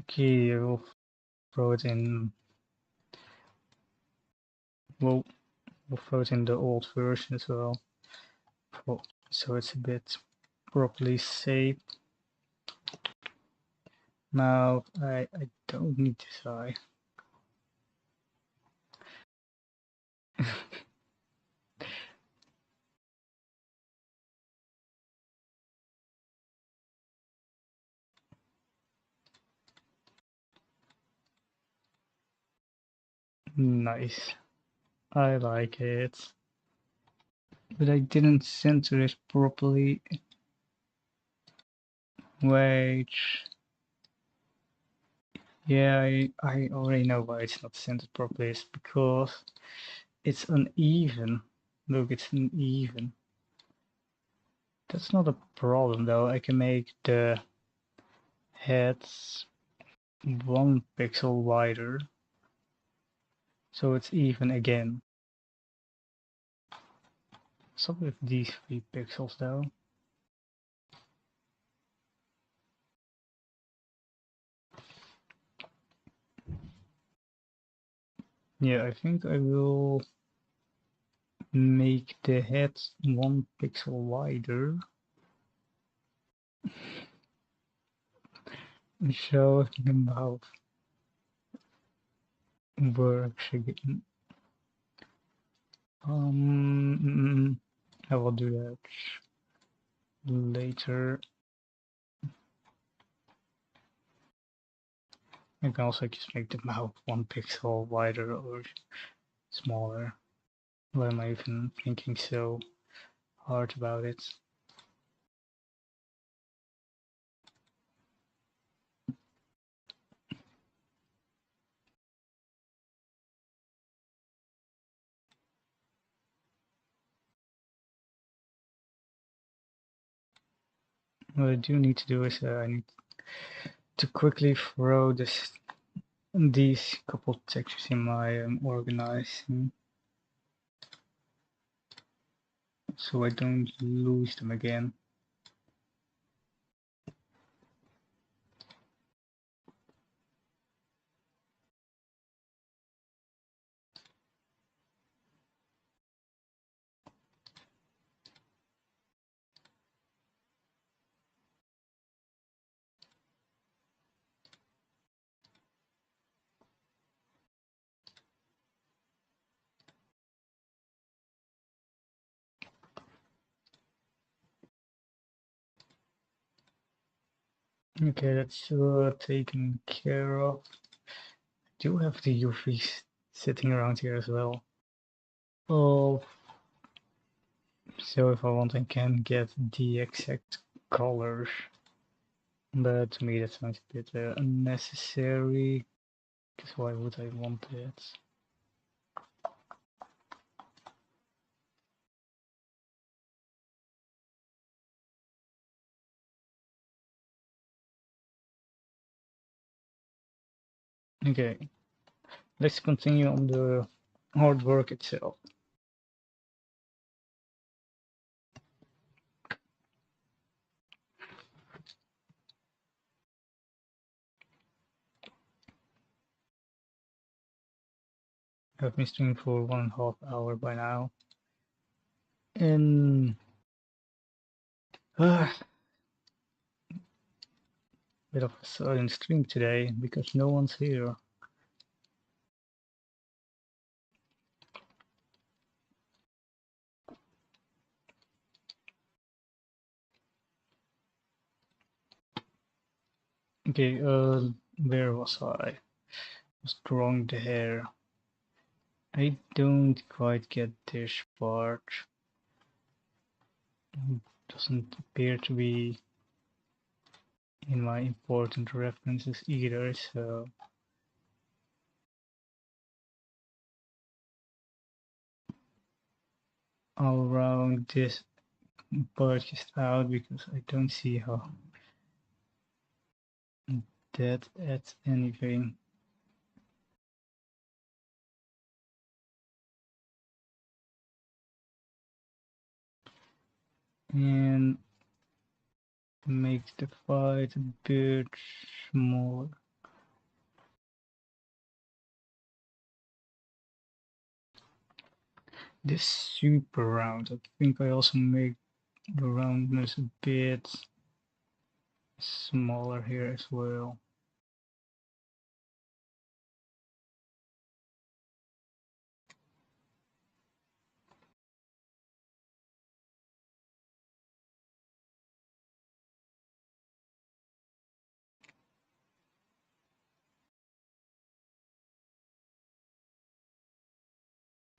Okay, we'll throw it in. We'll throw it in the old version as well. So it's a bit properly saved. Now I don't need this eye. Nice. I like it. But I didn't center it properly. Wait. Yeah, I already know why it's not centered properly. It's because it's uneven. Look, it's uneven. That's not a problem though. I can make the heads 1 pixel wider. So it's even again. So with these 3 pixels though. Yeah, I think I will make the head 1 pixel wider. And show the mouth works again. I will do that later. I can also just make the mouth 1 pixel wider or smaller. Why am I even thinking so hard about it? What I do need to do is I need to quickly throw these couple textures in my organizing so I don't lose them again. Okay, that's taken care of. I do have the UVs sitting around here as well. Oh, so if I want, I can get the exact colors. But to me, that sounds a bit unnecessary. Because why would I want it? Okay, let's continue on the hard work itself. I've been streaming for 1.5 hours by now. And bit of a silent stream today because no one's here. Okay, where was I? Was drawing the hair. I don't quite get this part. Doesn't appear to be in my important references either, so I'll round this part just out because I don't see how that adds anything. and make the fight a bit smaller. This super round, I think I also make the roundness a bit smaller here as well.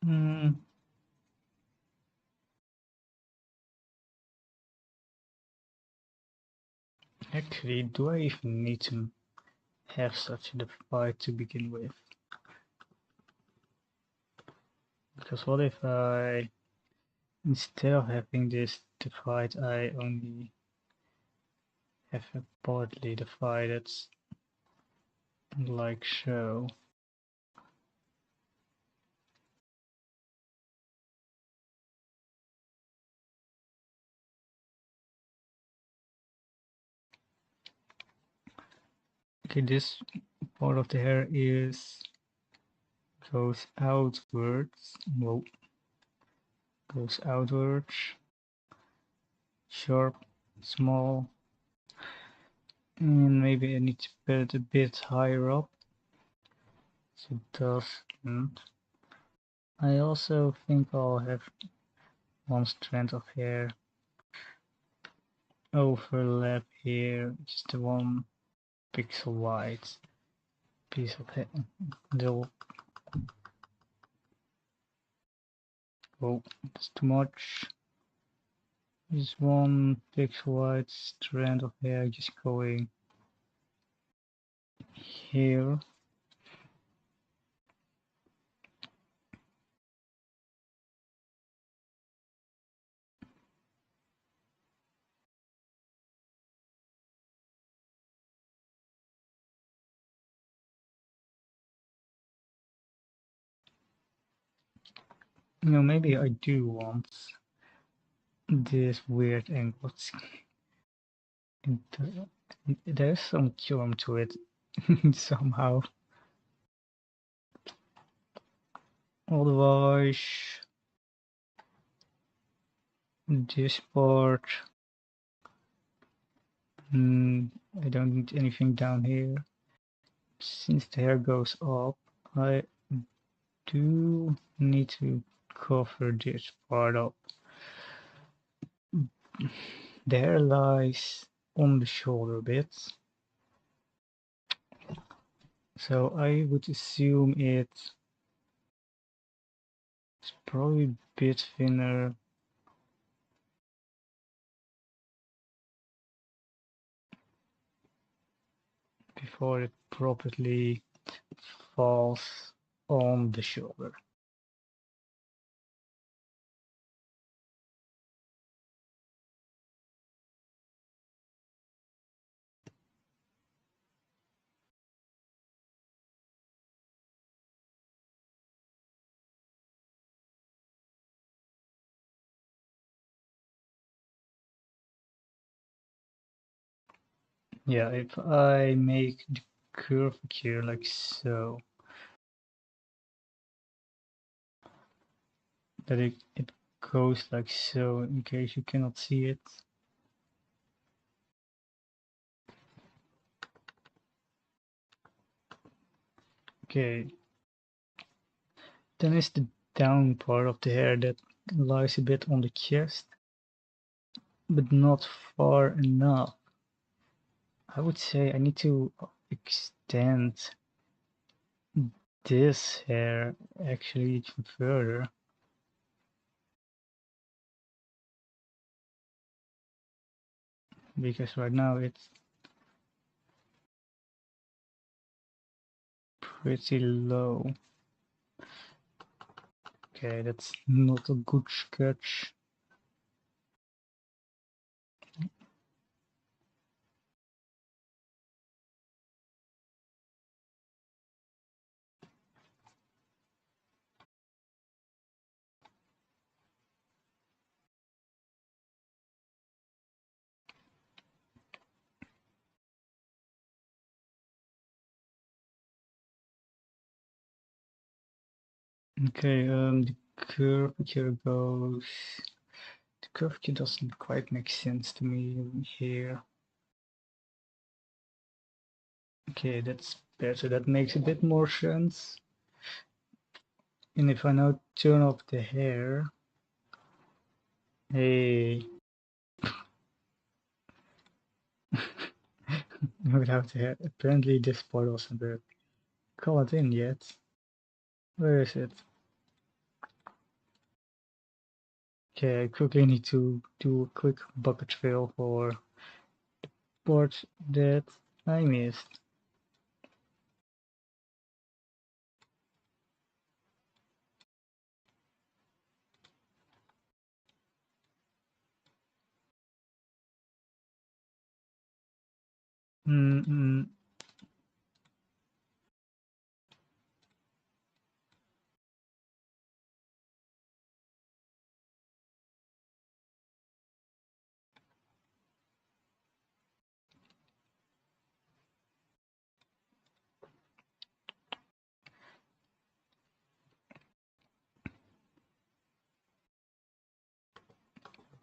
Hmm. Actually, do I even need to have such a divide to begin with? Because what if I, instead of having this divide, I only have a partly divided like so? Okay, this part of the hair goes outwards. Well, goes outwards. Sharp, small, and maybe I need to put it a bit higher up. So it doesn't. I also think I'll have one strand of hair overlap here, just one pixel wide piece of hair. They'll go, that's too much. Just one pixel wide strand of hair just going here. Maybe I do want this weird angle. There's some charm to it somehow. Otherwise, this part, I don't need anything down here. Since the hair goes up, I do need to cover this part up. The hair lies on the shoulder bit, so I would assume it's probably a bit thinner before it properly falls on the shoulder. Yeah, if I make the curvature like so, that it goes like so, in case you cannot see it. Okay, then is the down part of the hair that lies a bit on the chest, but not far enough. I would say I need to extend this hair actually even further. Because right now it's pretty low. Okay, that's not a good sketch. Okay, the curvature goes. The curvature doesn't quite make sense to me here. Okay, that's better. That makes a bit more sense. And if I now turn off the hair, hey, without the hair, apparently this part wasn't colored in yet. Where is it? Okay, I quickly need to do a quick bucket fill for parts that I missed. Mm -mm.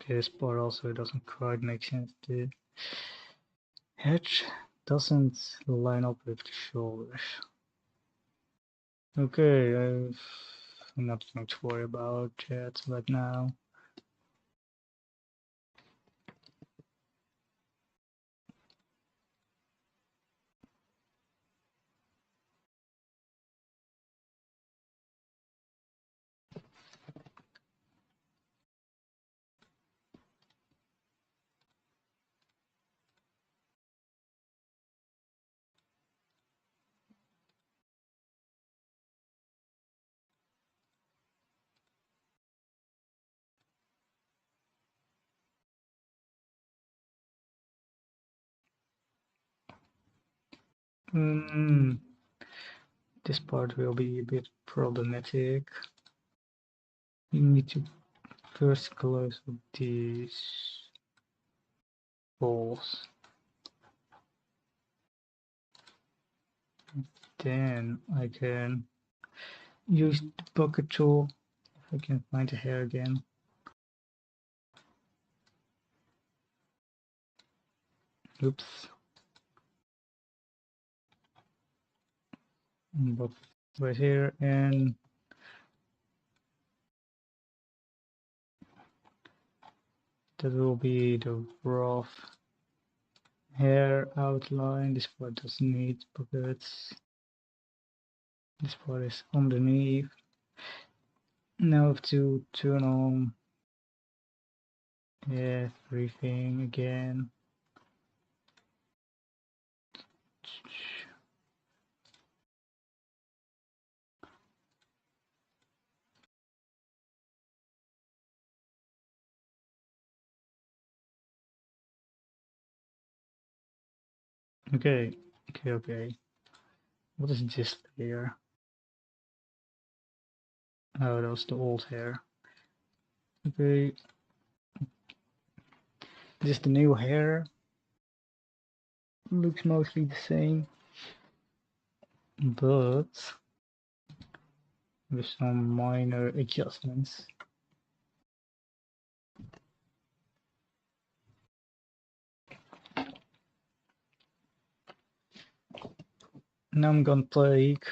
Okay, this part also doesn't quite make sense. The head doesn't line up with the shoulders. Okay, I'm not going to worry about that right now. Mm, this part will be a bit problematic. You need to first close up these balls. Then I can use the bucket tool if I can find the hair again. Oops. But right here, and that will be the rough hair outline. This part doesn't need buckets. This part is underneath. Now I have to turn on everything again. Okay, okay. What is this layer? Oh, that was the old hair. Okay. This is the new hair. Looks mostly the same, but with some minor adjustments. Now I'm gonna take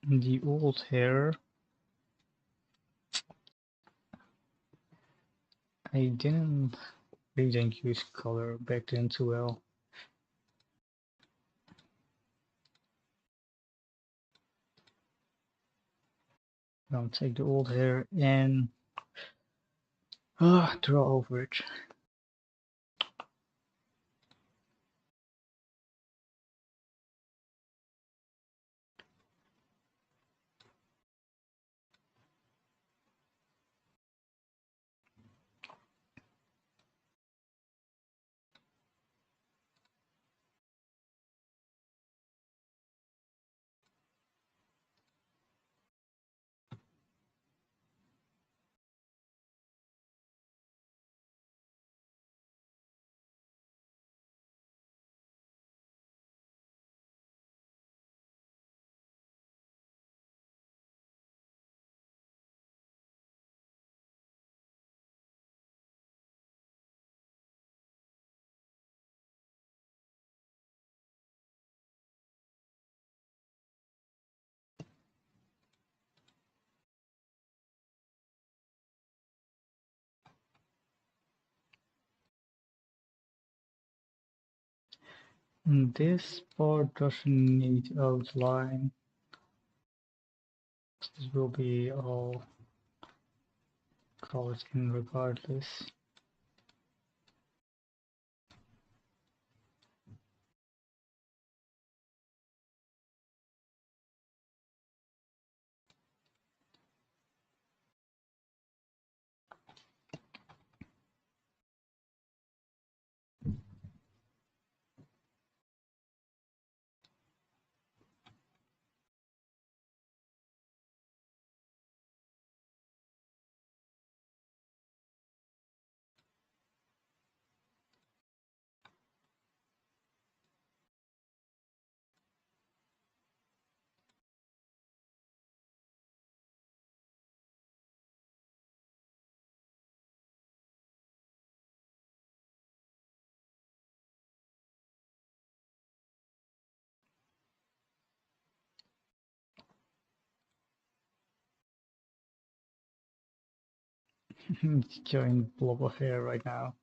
the old hair. I didn't use color back then too well. I'll take the old hair and draw over it. This part doesn't need outline. This will be all colored in regardless. Giant blob of hair right now.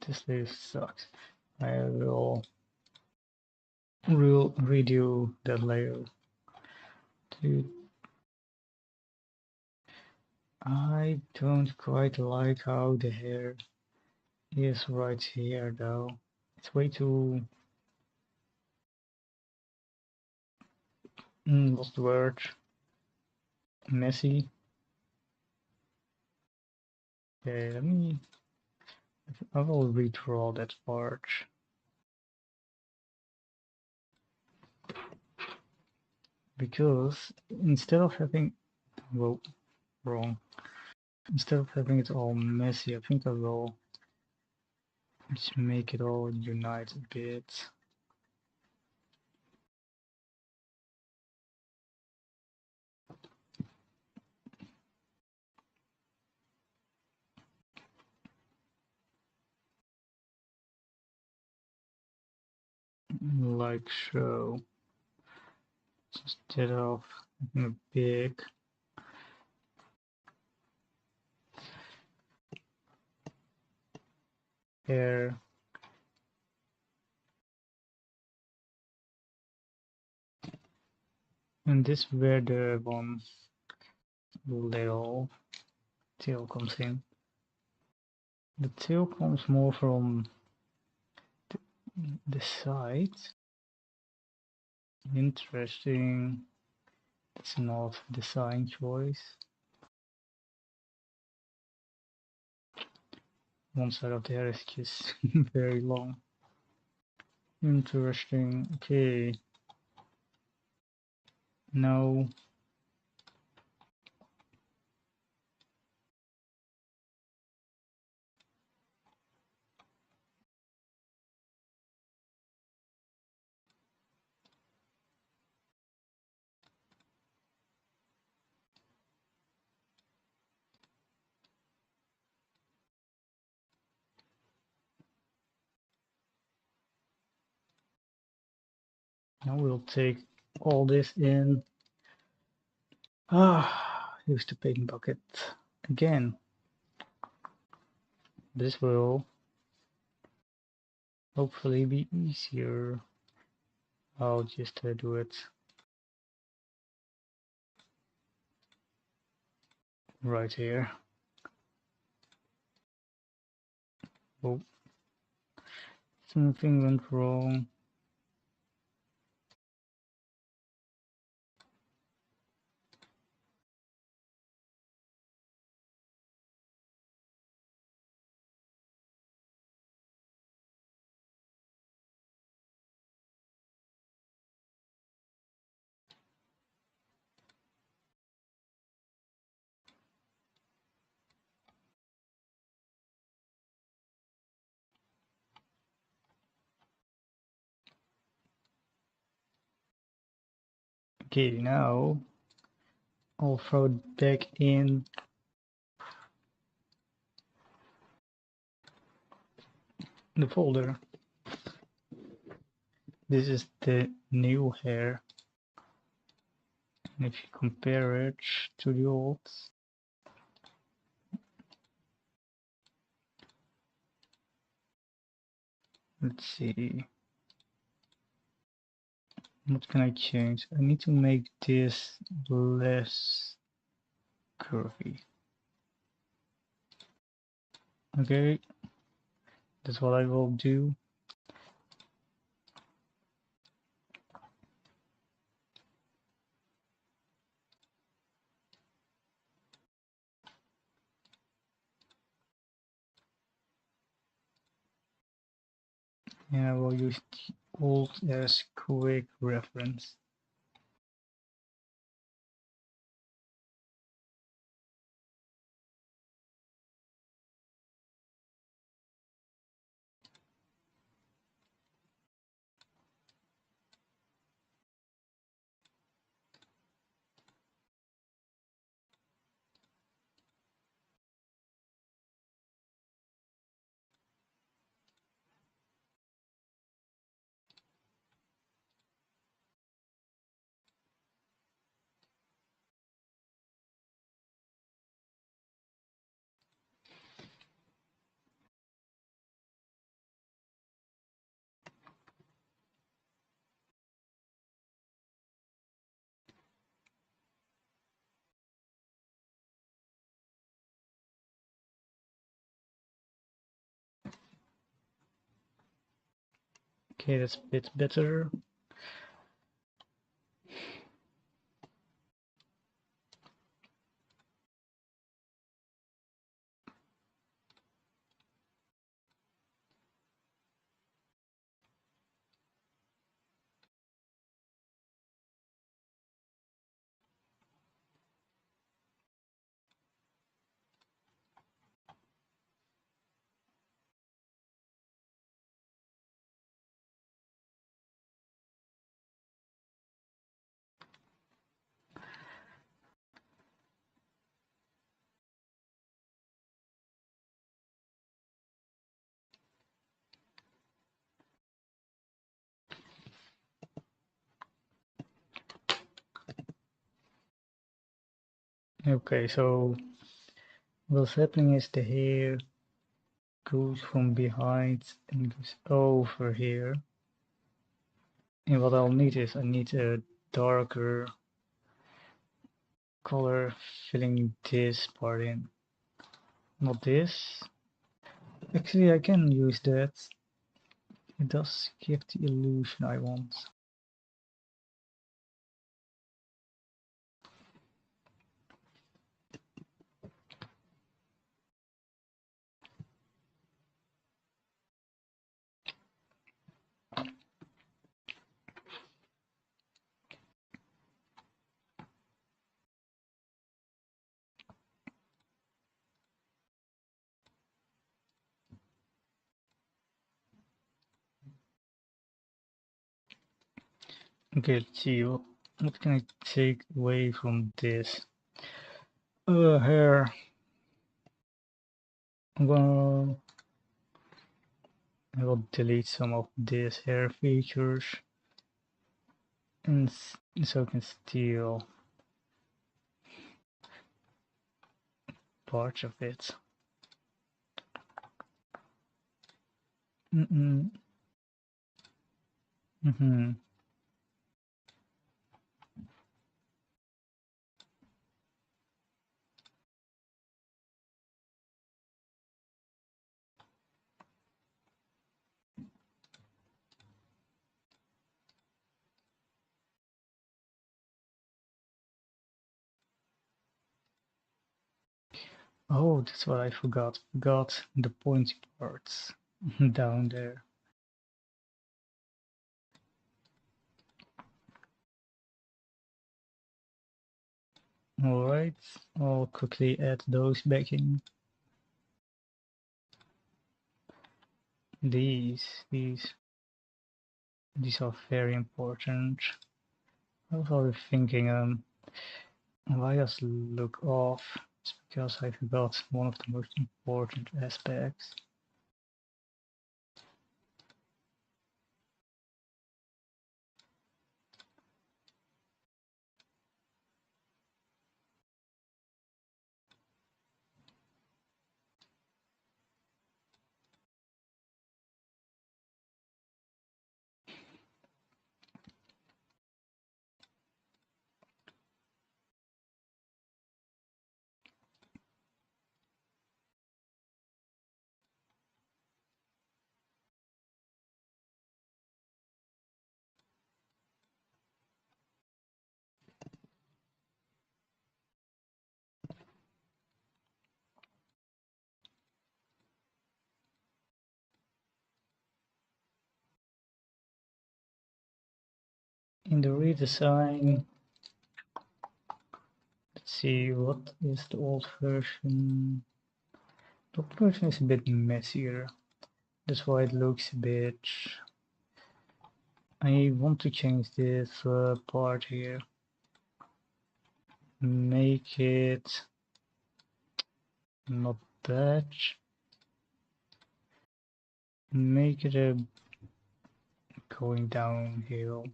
This layer sucks. I will redo that layer. Dude, I don't quite like how the hair is right here though. It's way too what's the word? Messy. Okay, I will redraw that part. Because instead of having, well, wrong. Instead of having it all messy, I think I will just make it all unite a bit. Like so. Instead of having a big hair. And this where the one little tail comes in. The tail comes more from the side. Interesting. It's not a design choice. One side of the hair is just very long. Interesting. Okay. Now we'll take all this in. Use the paint bucket again. This will hopefully be easier. I'll just do it right here. Oh, something went wrong. Okay, now I'll throw it back in the folder. This is the new hair. And if you compare it to the old, let's see, what can I change? I need to make this less curvy. Okay, that's what I will do. And I will use the old as quick reference. Okay, that's a bit better. Okay, so what's happening is the hair goes from behind and goes over here. And what I'll need is I need a darker color filling this part in. Not this. Actually, I can use that. It does give the illusion I want. Okay, let's see. What can I take away from this? Hair. Well, I will delete some of these hair features and so I can steal parts of it. Mm-mm. Mm-hmm. Oh, that's what I forgot. Forgot the pointy parts down there. Alright, I'll quickly add those back in. These are very important. I was already thinking, why does look off? It's because I forgot one of the most important aspects. In the redesign, let's see, what is the old version? The old version is a bit messier. That's why it looks a bit. I want to change this part here. Make it not that. Make it a going downhill.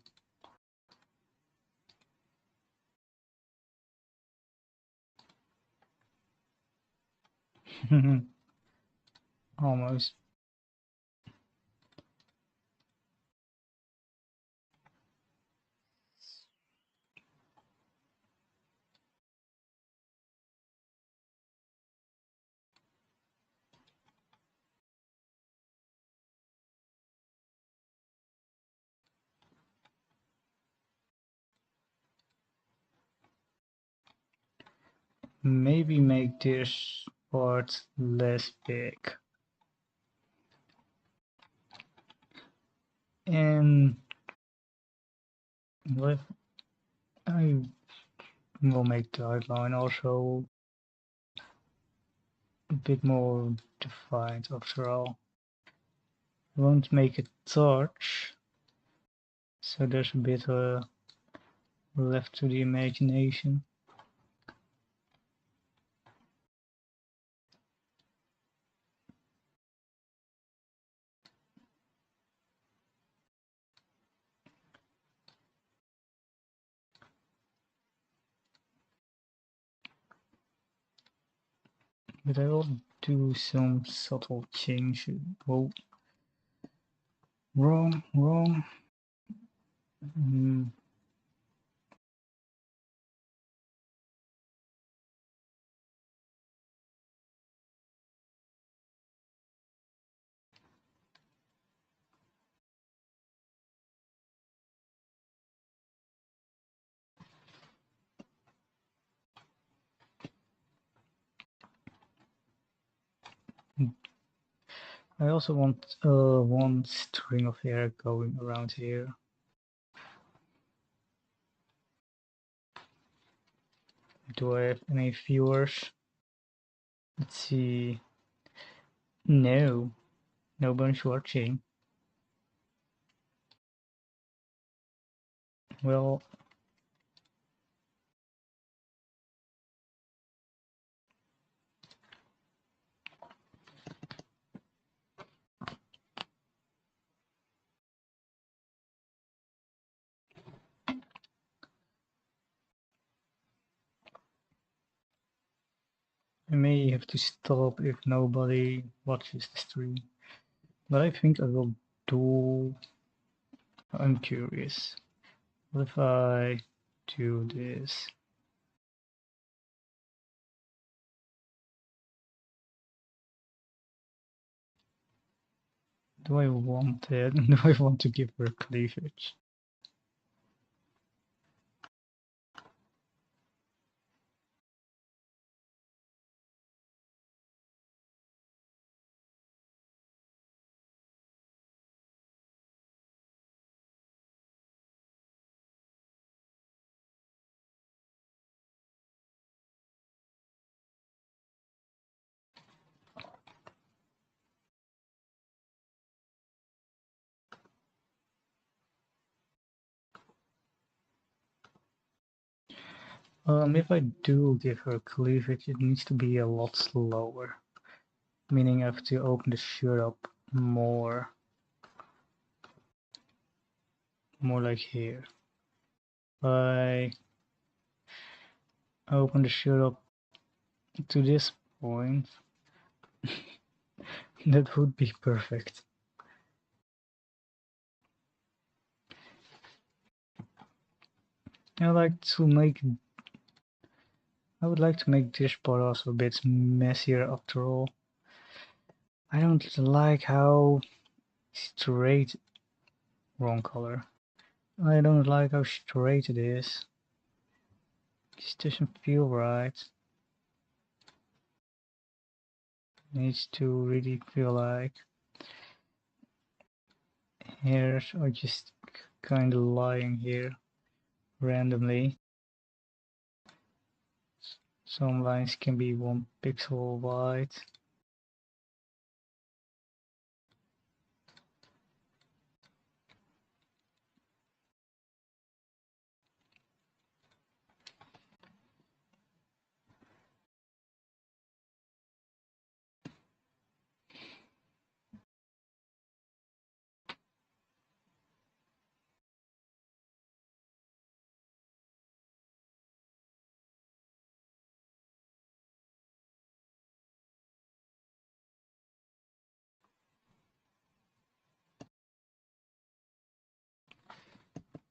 Almost. Maybe make this part less big. And what I will make the outline also a bit more defined after all. I won't make a torch, so there's a bit left to the imagination. But I will do some subtle changes. Whoa. Wrong. Mm. I also want one string of hair going around here. Do I have any viewers? Let's see. No, nobody's watching. Well, I may have to stop if nobody watches the stream. But I think I will do. I'm curious. What if I do this? Do I want it? Do I want to give her cleavage? If I do give her cleavage, it needs to be a lot slower. Meaning I have to open the shirt up more. More like here. I open the shirt up to this point. That would be perfect. I would like to make this part also a bit messier after all. I don't like how straight, wrong color. I don't like how straight it is. It doesn't feel right. It needs to really feel like hairs are just kind of lying here. randomly. Some lines can be 1 pixel wide.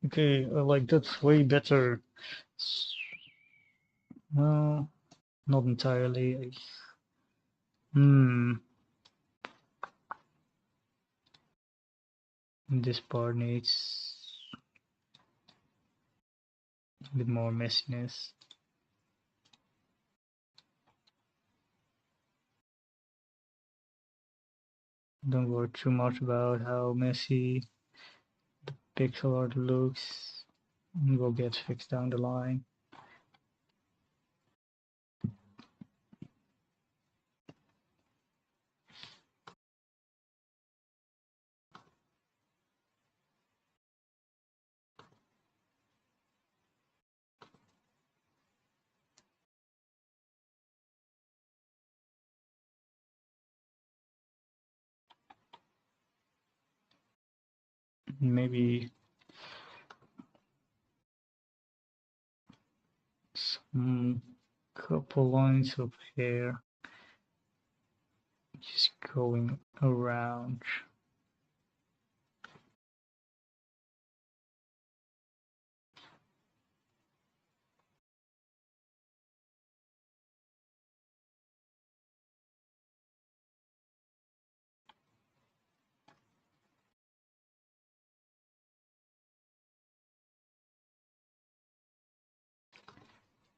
Okay, like that's way better. Well, not entirely. This part needs a bit more messiness. Don't worry too much about how messy the pixel art looks. It will get fixed down the line. Maybe some couple lines of hair just going around.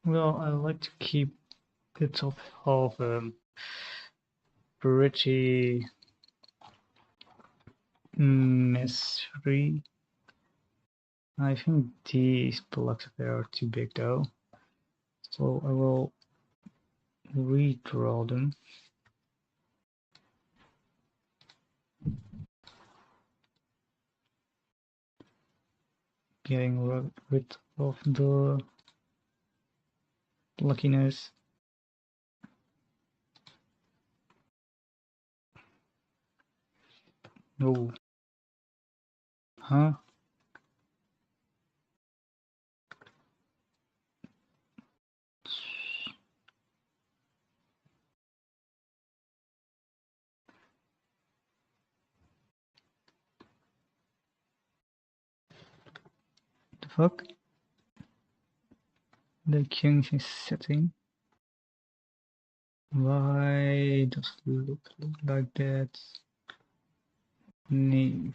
Well, I like to keep the top half pretty mess-free. I think these blocks of hair are too big though, so I will redraw them. Getting rid of the luckiness. No. Huh? The fuck? The king is setting. Why does it look like that? Knee.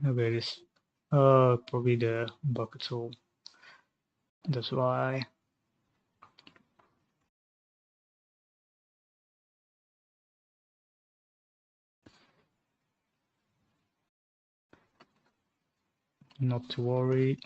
Okay, this probably the bucket tool. That's why. Not to worry.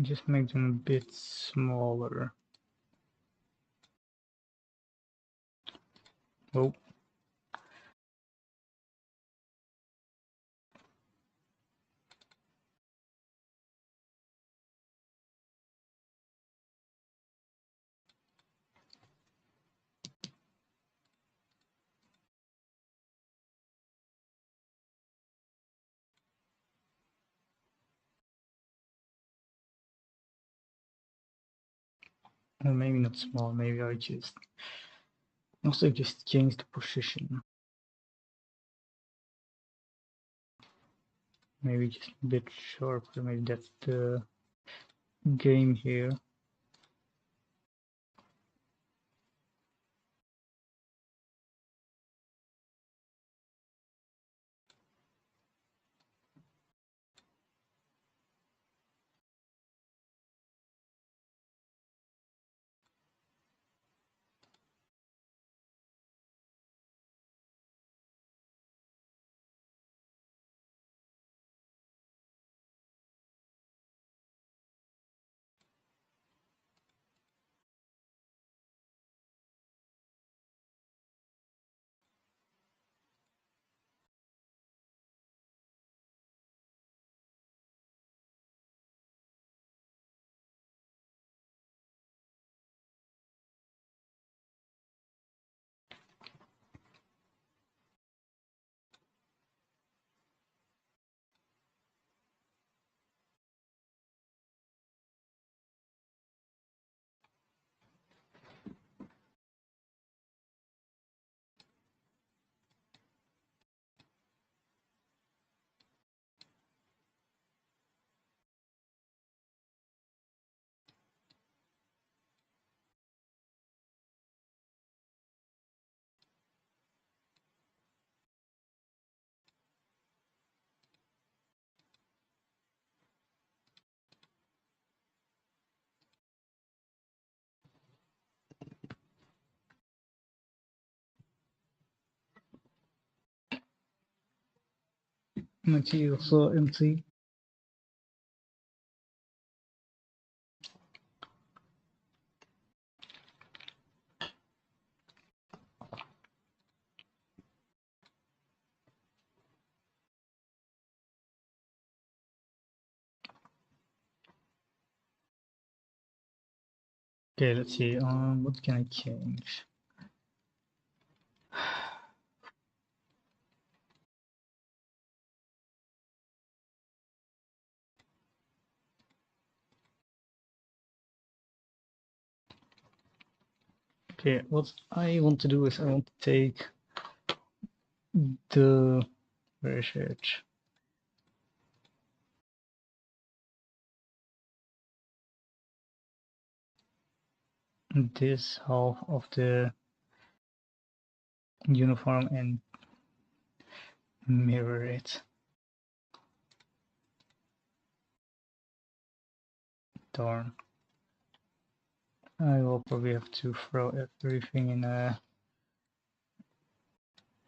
Just make them a bit smaller. Oh. Or maybe not small, maybe I just Also just change the position. Maybe just a bit sharper, maybe that's the game here. Material so empty. Okay, let's see. What can I change? Okay, what I want to do is I want to take the where is it? This half of the uniform and mirror it. Darn. I will probably have to throw everything in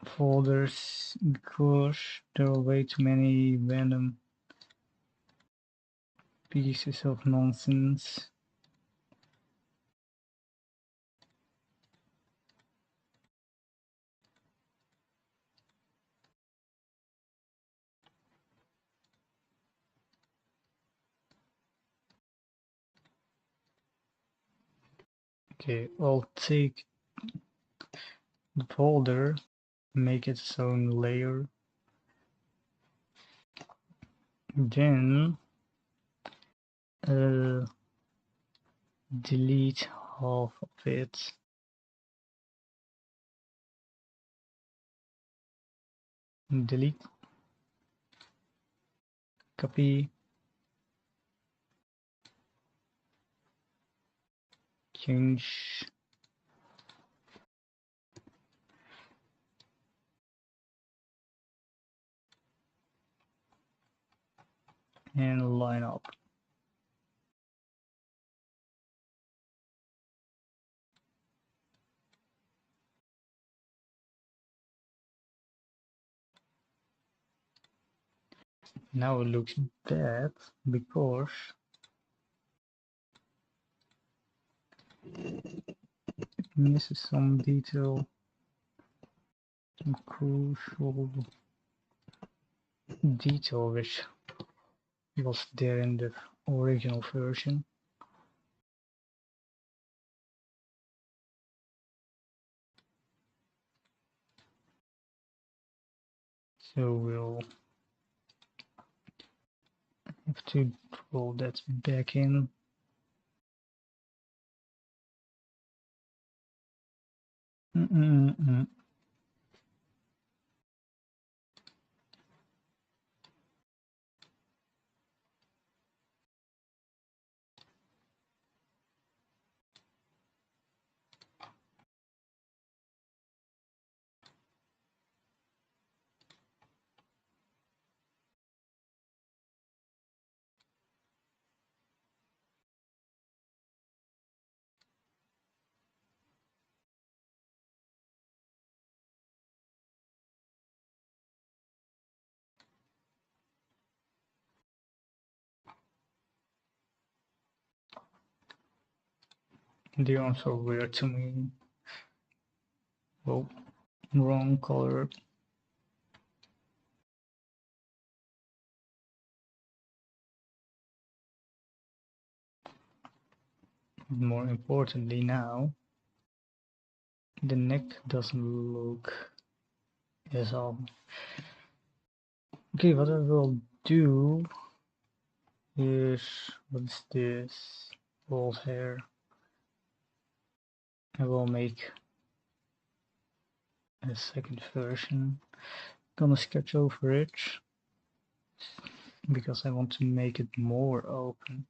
folders because there are way too many random pieces of nonsense. Okay, I'll take the folder, make it its own layer, then delete half of it. Delete, copy, change, and line up. Now it looks bad because it misses some detail, some crucial detail which was there in the original version. So we'll have to roll that back in. Mm-mm-mm. The arms are weird to me. Oh, wrong color. More importantly now, the neck doesn't look as all. Okay, what I will do is, what's this? Old hair. I will make a second version. Gonna sketch over it because I want to make it more open.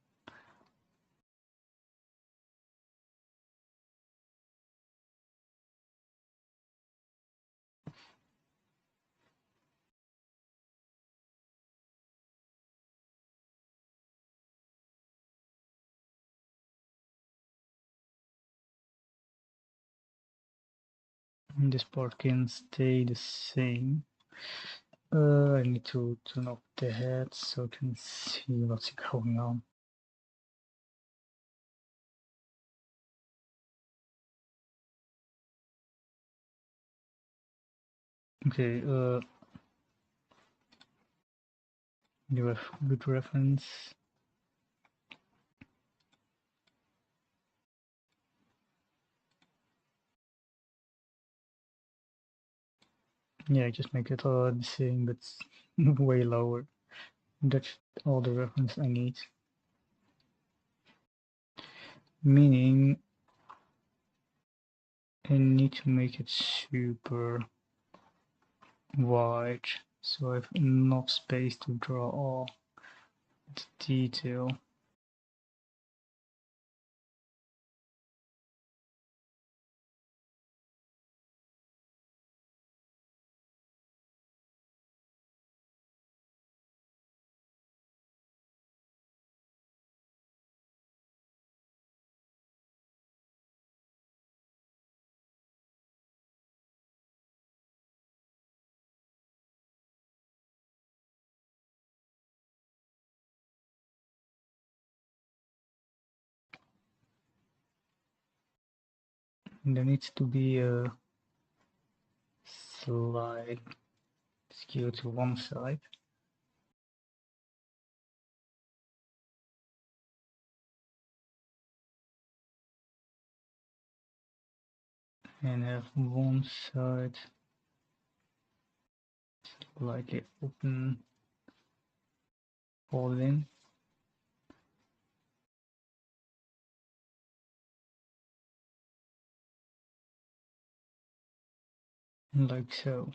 And this part can stay the same. I need to turn off the head so I can see what's going on. Okay, you have good reference. Yeah, just make it the same, but way lower. That's all the reference I need. Meaning, I need to make it super wide, so I have enough space to draw all the detail. And there needs to be a slight skew to one side. And have one side slightly open, fold in. Like so.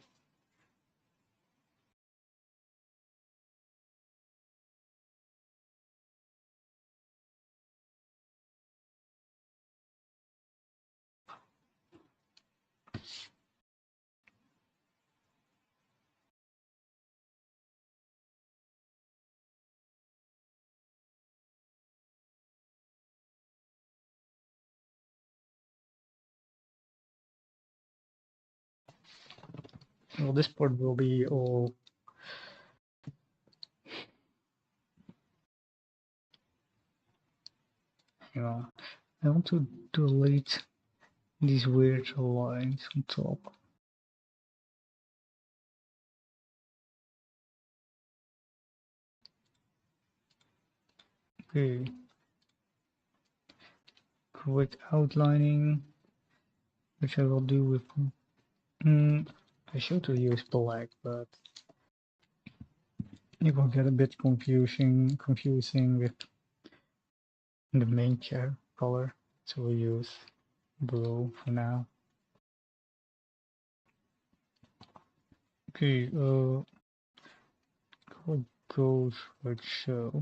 Well, this part will be all hang on. I want to delete these weird lines on top. Okay. Quick outlining, which I will do with. I should use black, but it will get a bit confusing with the main chair color. So we'll use blue for now. Okay, what goes right so?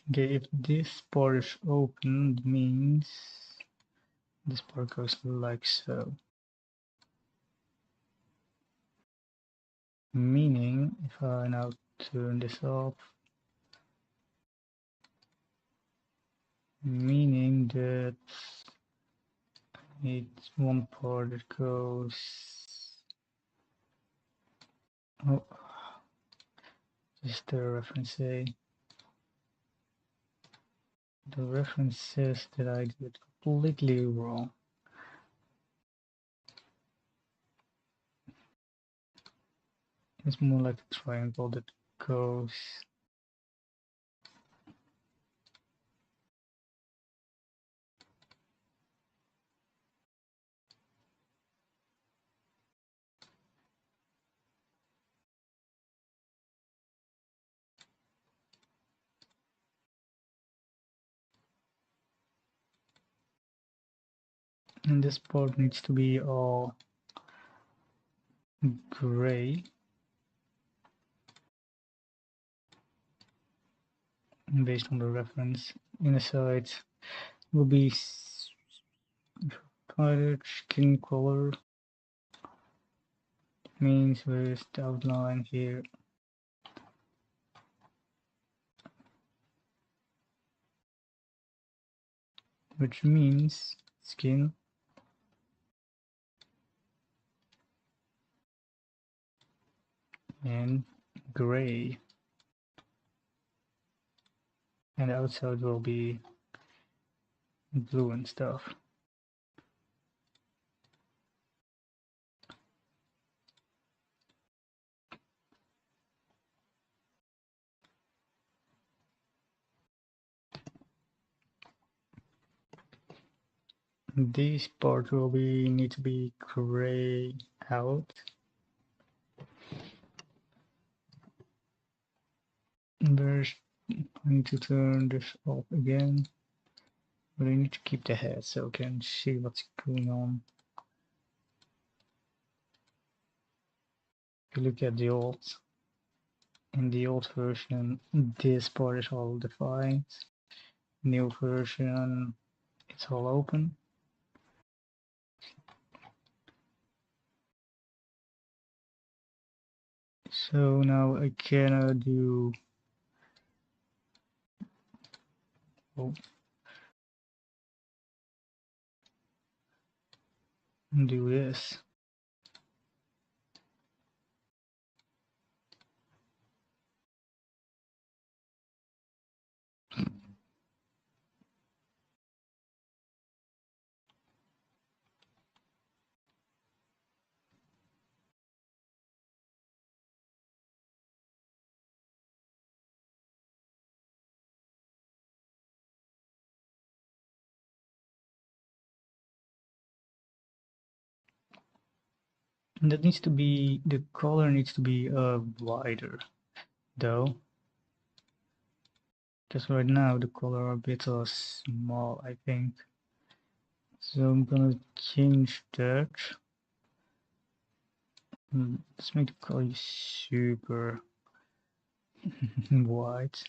Okay, if this part is open, it means this part goes like so. Meaning, if I now turn this off, meaning that it's one part that goes. Oh, just the reference say. The reference says that I did it completely wrong. It's more like a triangle that goes. And this part needs to be all gray based on the reference. Inside will be cottage skin color, means with the outline here, which means skin and gray, and the outside will be blue and stuff. This part will be need to be gray out. There's I need to turn this off again, but I need to keep the head so I can see what's going on. If you look at the old, in the old version, this part is all defined. New version, it's all open. So now I cannot do do this. And that needs to be, the color needs to be wider though, because right now the color are a bit small, I think. So I'm gonna change that. Let's make the color super white.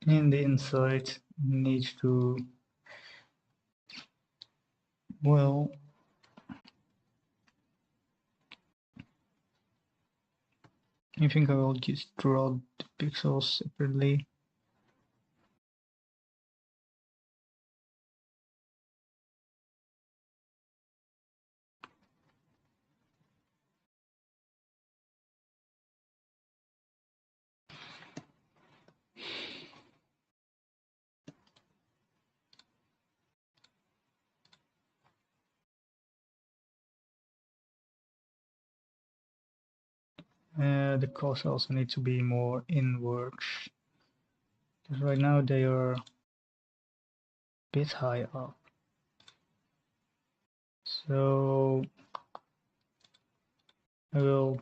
in the inside need to, well, I think I will just draw the pixels separately. The colors also need to be more inwards, because right now they are a bit high up. So I will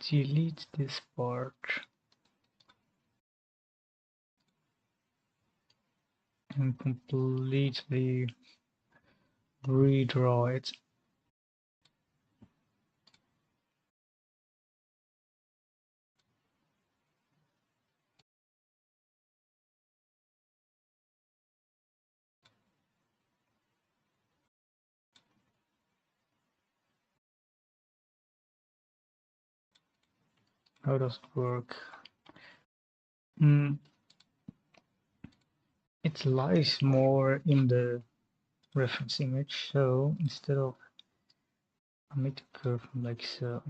delete this part and completely redraw it. How does it work? It lies more in the reference image, so instead of, I make the curve like so.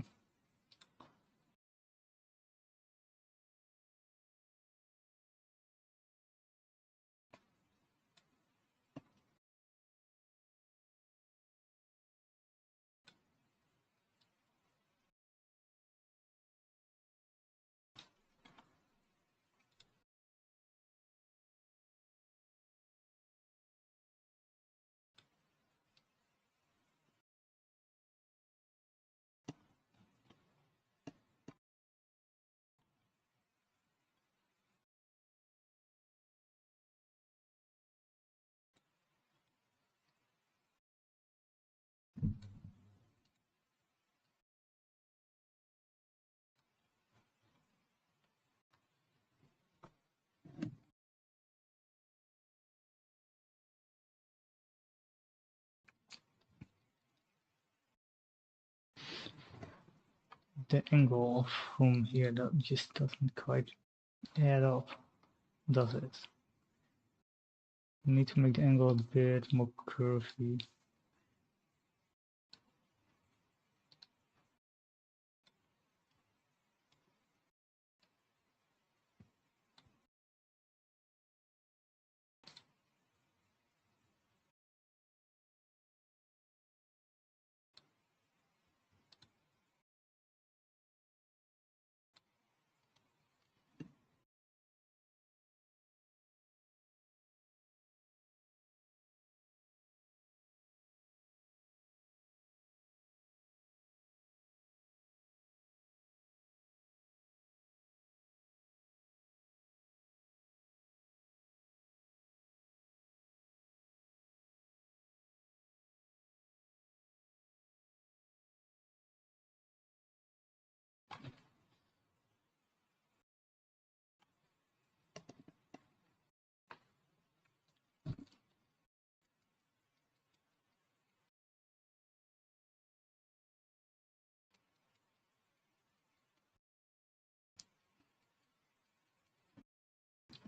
The angle from here that just doesn't quite add up, does it? You need to make the angle a bit more curvy.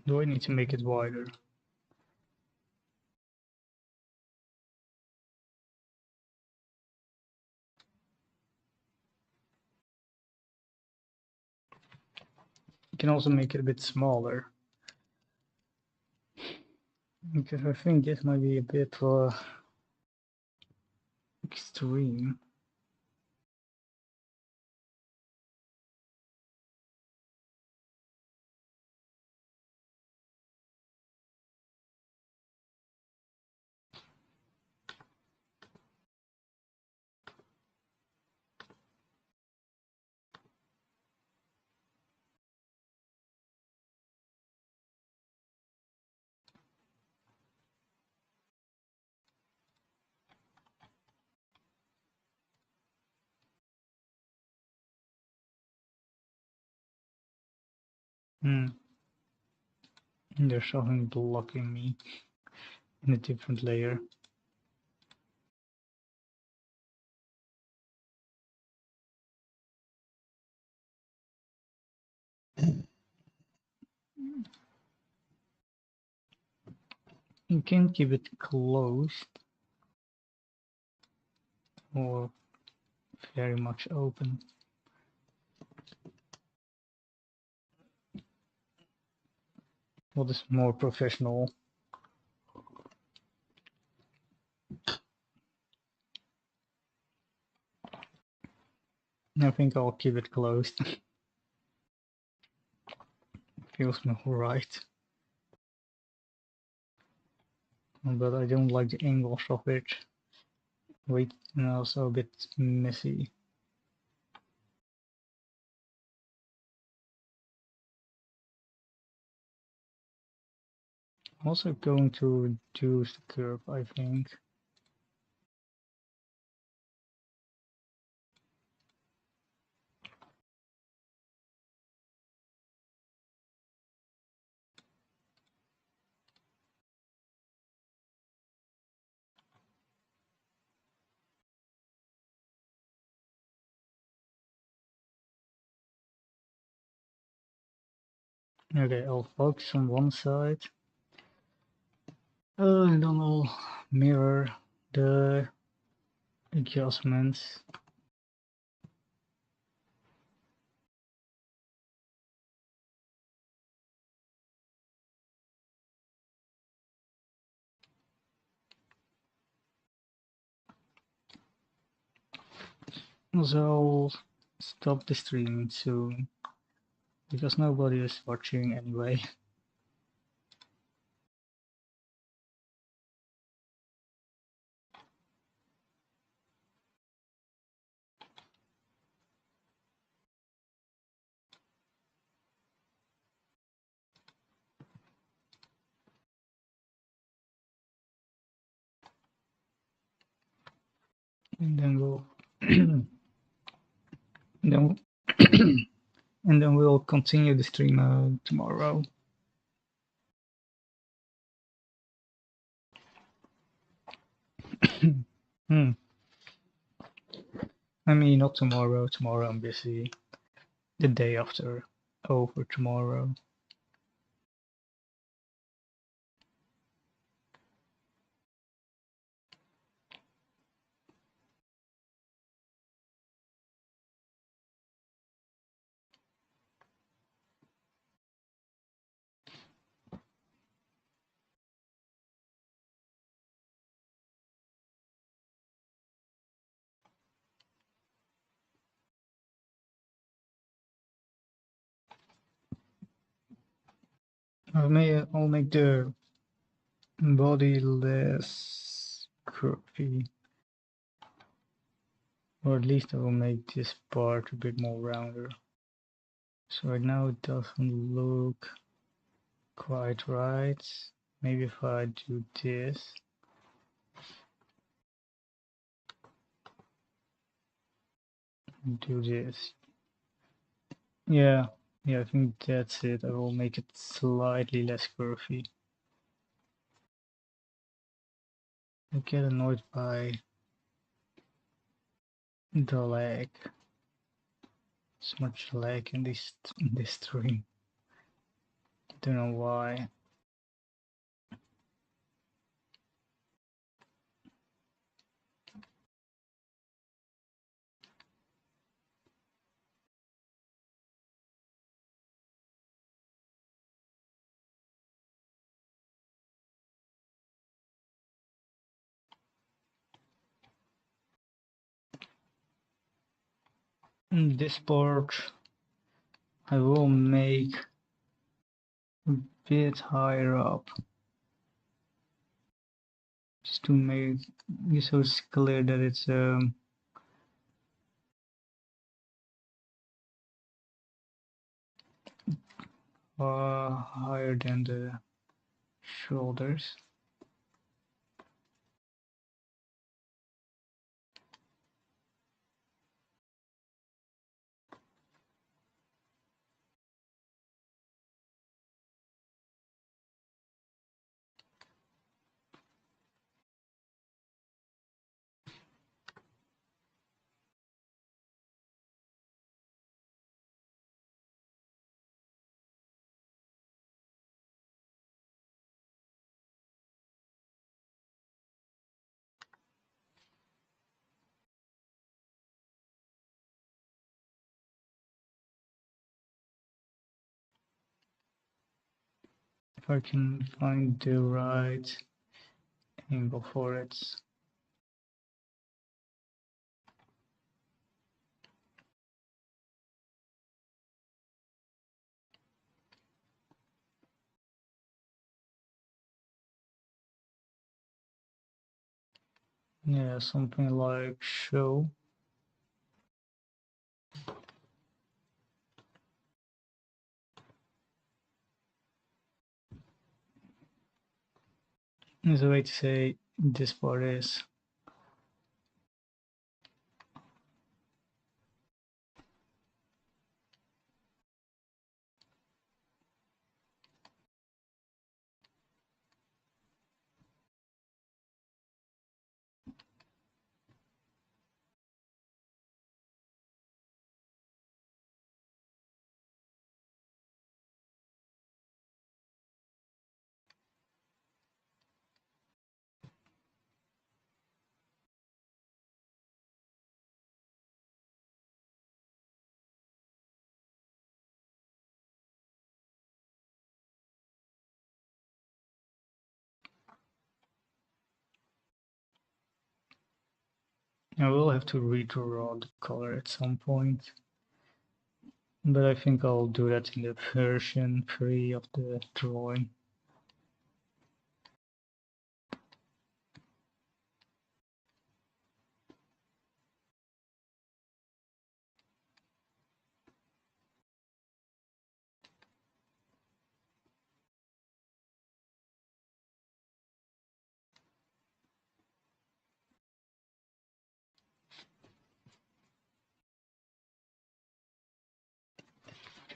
Do I need to make it wider? You can also make it a bit smaller, because I think this might be a bit extreme. There's something blocking me in a different layer. You can keep it closed or very much open. What is more professional? I think I'll keep it closed. Feels more right. But I don't like the angles of it. Wait, and also a bit messy. I'm also going to reduce the curve, I think. Okay, I'll focus on one side. And then I'll mirror the adjustments. So I'll stop the streaming soon, because nobody is watching anyway. And then we'll then and then we'll continue the stream tomorrow. Hmm. I mean, not tomorrow. Tomorrow I'm busy. The day after, over tomorrow. I'll make the body less curvy, or at least I will make this part a bit more rounder. So right now it doesn't look quite right. Maybe if I do this. Do this. Yeah, I think that's it. I will make it slightly less curvy. I get annoyed by the lag. So much lag in this stream. Don't know why. In this part I will make a bit higher up, just to make it so it's clear that it's higher than the shoulders. if I can find the right angle for it. Yeah, something like show. Is a way to say this part is. I will have to redraw the color at some point, but I think I'll do that in the version 3 of the drawing.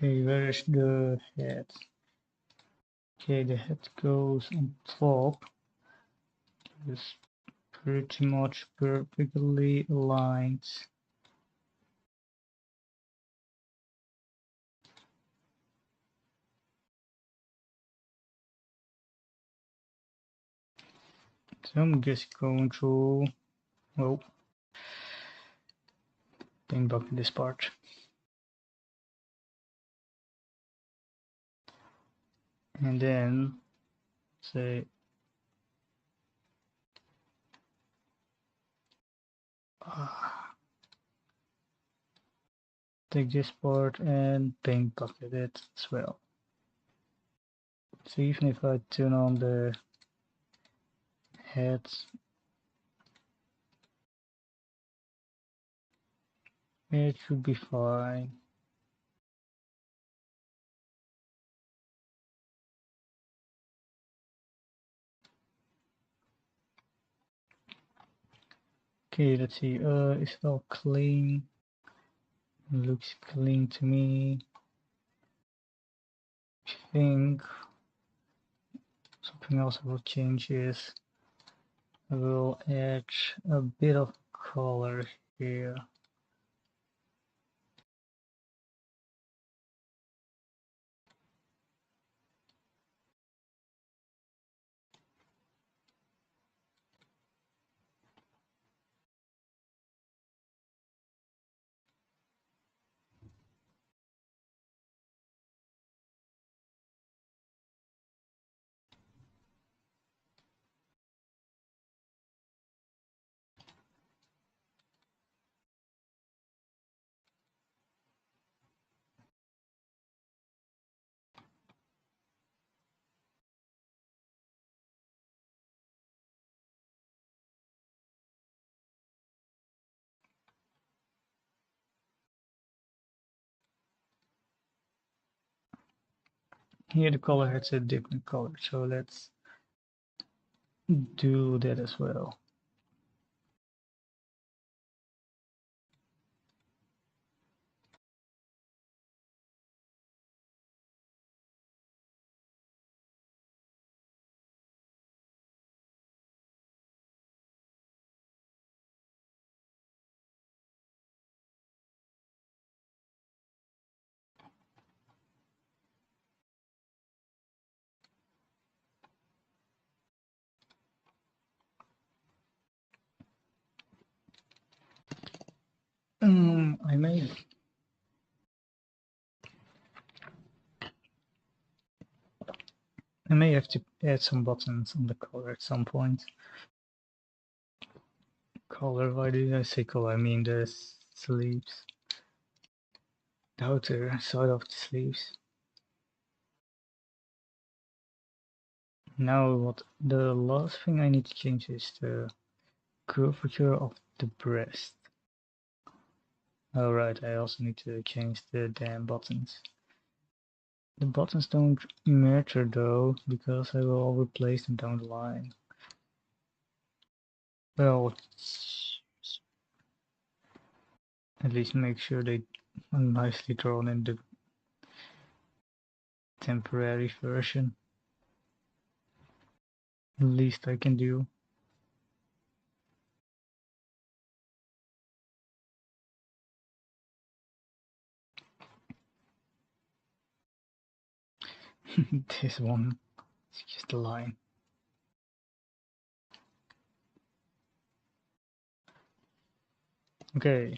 Okay, where is the head? Okay, the head goes on top. It's pretty much perfectly aligned. So I'm just going to, well, bring back this part. And then say take this part and paint bucket it as well. So even if I turn on the head, it should be fine. Okay, let's see. Is it all clean? Looks clean to me. I think something else I will change is I will add a bit of color here. Here the color has a different color, so let's do that as well. I may. I may have to add some buttons on the collar at some point. Collar, why did I say collar? I mean the sleeves. The outer side of the sleeves. Now what the last thing I need to change is the curvature of the breast. Alright, I also need to change the damn buttons. The buttons don't matter though, because I will replace them down the line. Well, at least make sure they are nicely drawn in the temporary version. Least I can do. This one is just a line. Okay.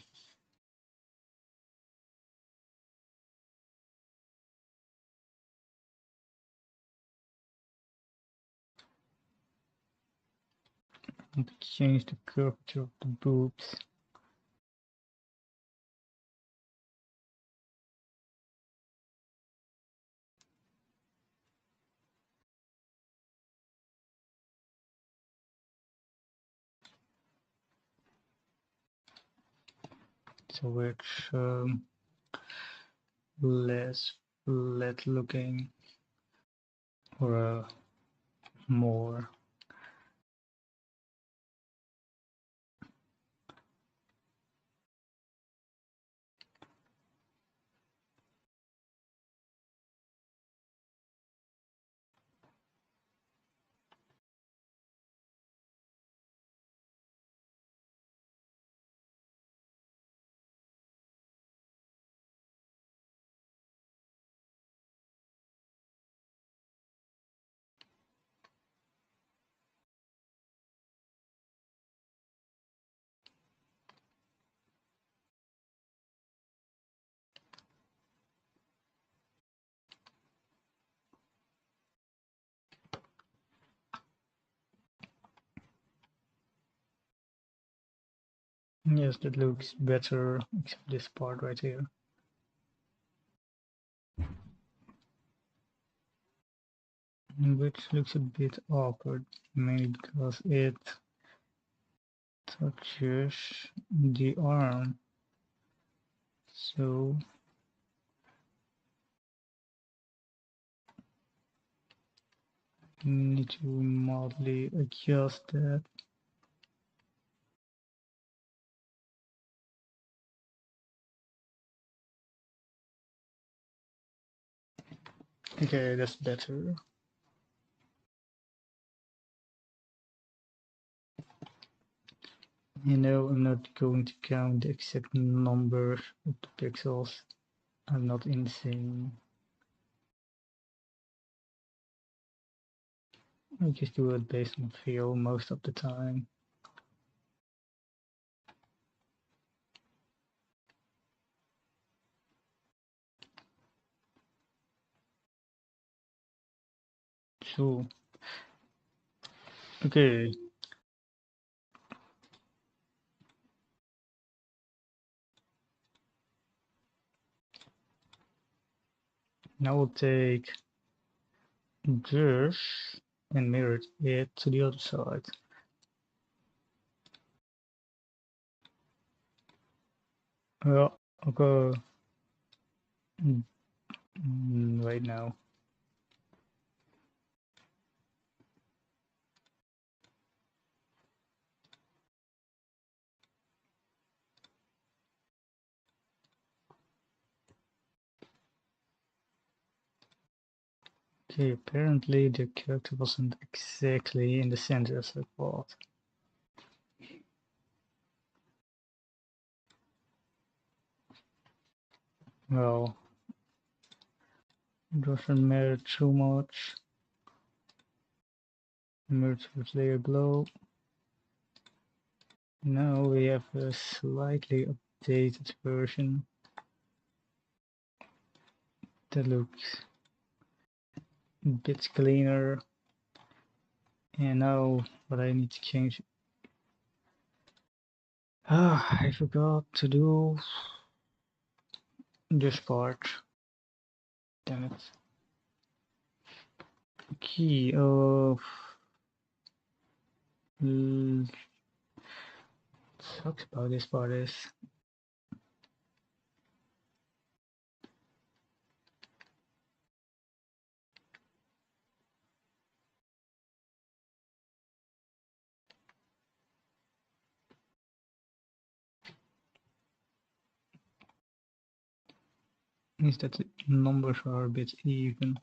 Change the curvature of the boobs. So it's less flat looking or more. Yes, that looks better, except this part right here. Which looks a bit awkward, mainly because it touches the arm. So need to mildly adjust that. Okay, that's better. You know, I'm not going to count the exact number of the pixels. I'm not insane. I just do it based on feel most of the time. So, okay. Now we'll take this and mirror it to the other side. Well, I'll go right now. Okay, apparently the character wasn't exactly in the center as I thought. Well, it doesn't matter too much. Merge with layer glow. Now we have a slightly updated version that looks bit cleaner. And now what I need to change. I forgot to do this part. Damn it. Okay, sucks about this part is that the numbers are a bit even.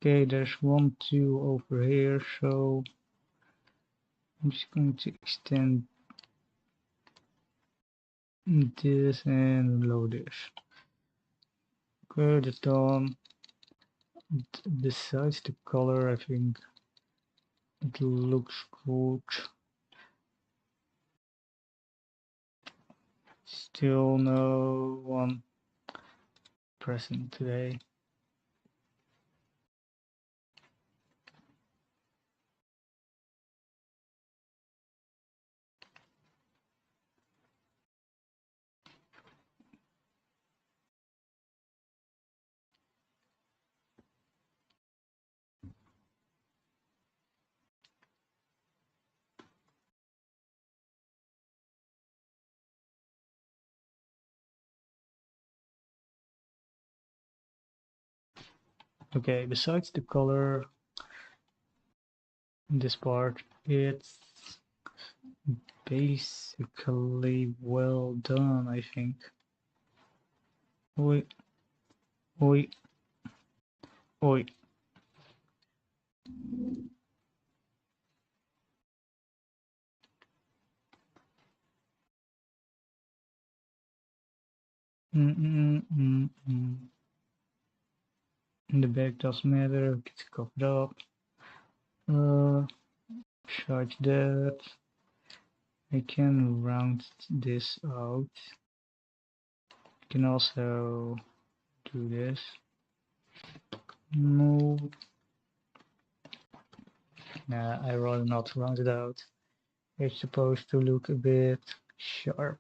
Okay, there's 1, 2 over here, so I'm just going to extend this and load this. Okay, that's done. Besides the color, I think it looks good. Still no one present today. Okay, besides the color in this part, it's basically well done, I think. Oi, oi, oi. The back doesn't matter, it's covered up. Charge that. I can round this out. I can also do this. Move. Nah, I rather not round it out. It's supposed to look a bit sharp.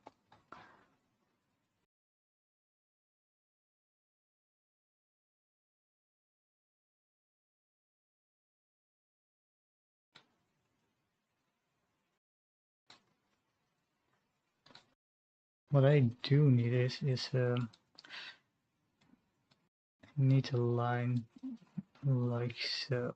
What I do need is need a line like so.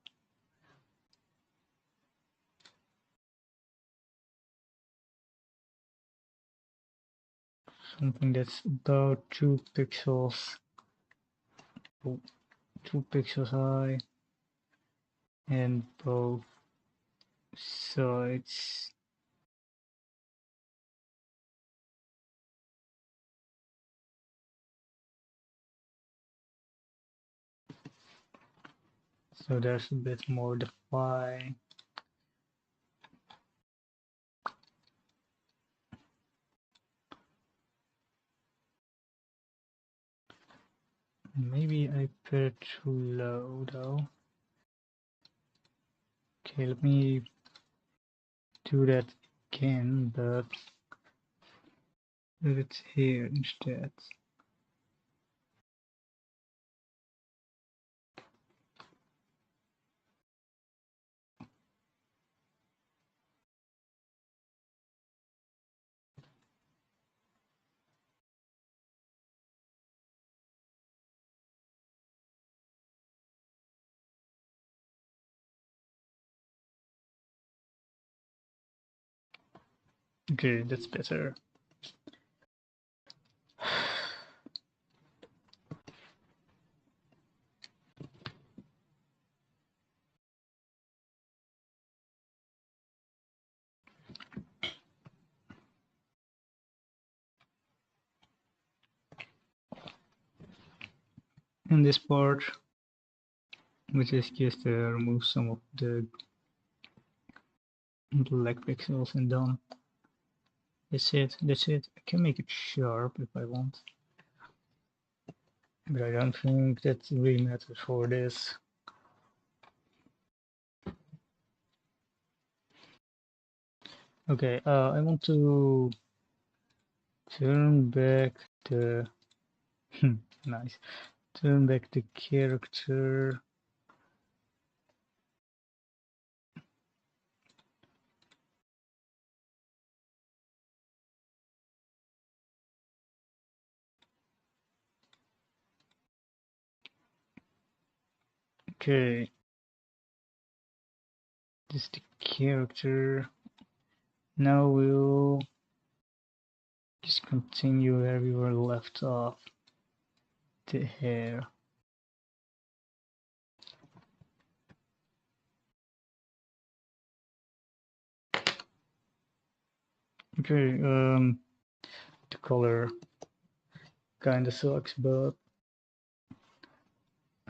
Something that's about 2 pixels, 2 pixels high, and both sides. So there's a bit more defined. Maybe I put it too low though. Okay, let me do that again, but put it here instead. Okay, that's better. In this part, which is just remove some of the black pixels and done. That's it, that's it. I can make it sharp if I want. But I don't think that really matters for this. Okay, I want to turn back the nice. Turn back the character. Okay, this is the character. Now we'll just continue where we were left off. The hair. Okay, the color kinda sucks, but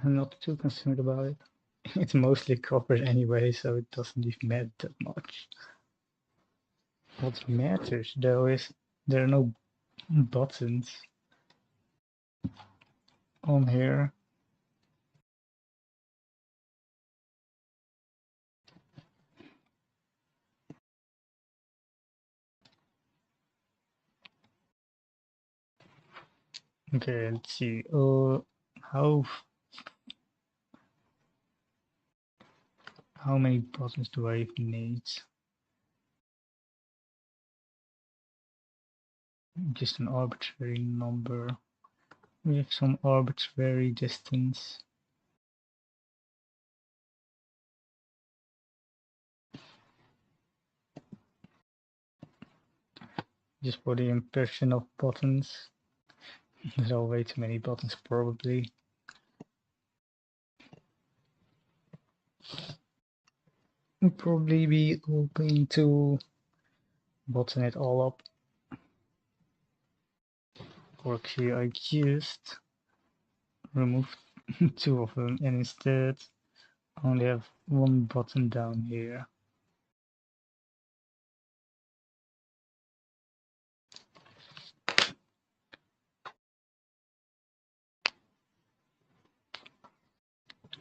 I'm not too concerned about it. It's mostly covered anyway, so it doesn't even matter that much. What matters though is there are no buttons on here. Okay, let's see. How how many buttons do I even need? Just an arbitrary number. We have some arbitrary distance. Just for the impression of buttons. There are way too many buttons probably. We'll probably be hoping to button it all up. Or actually I just removed two of them and instead only have one button down here.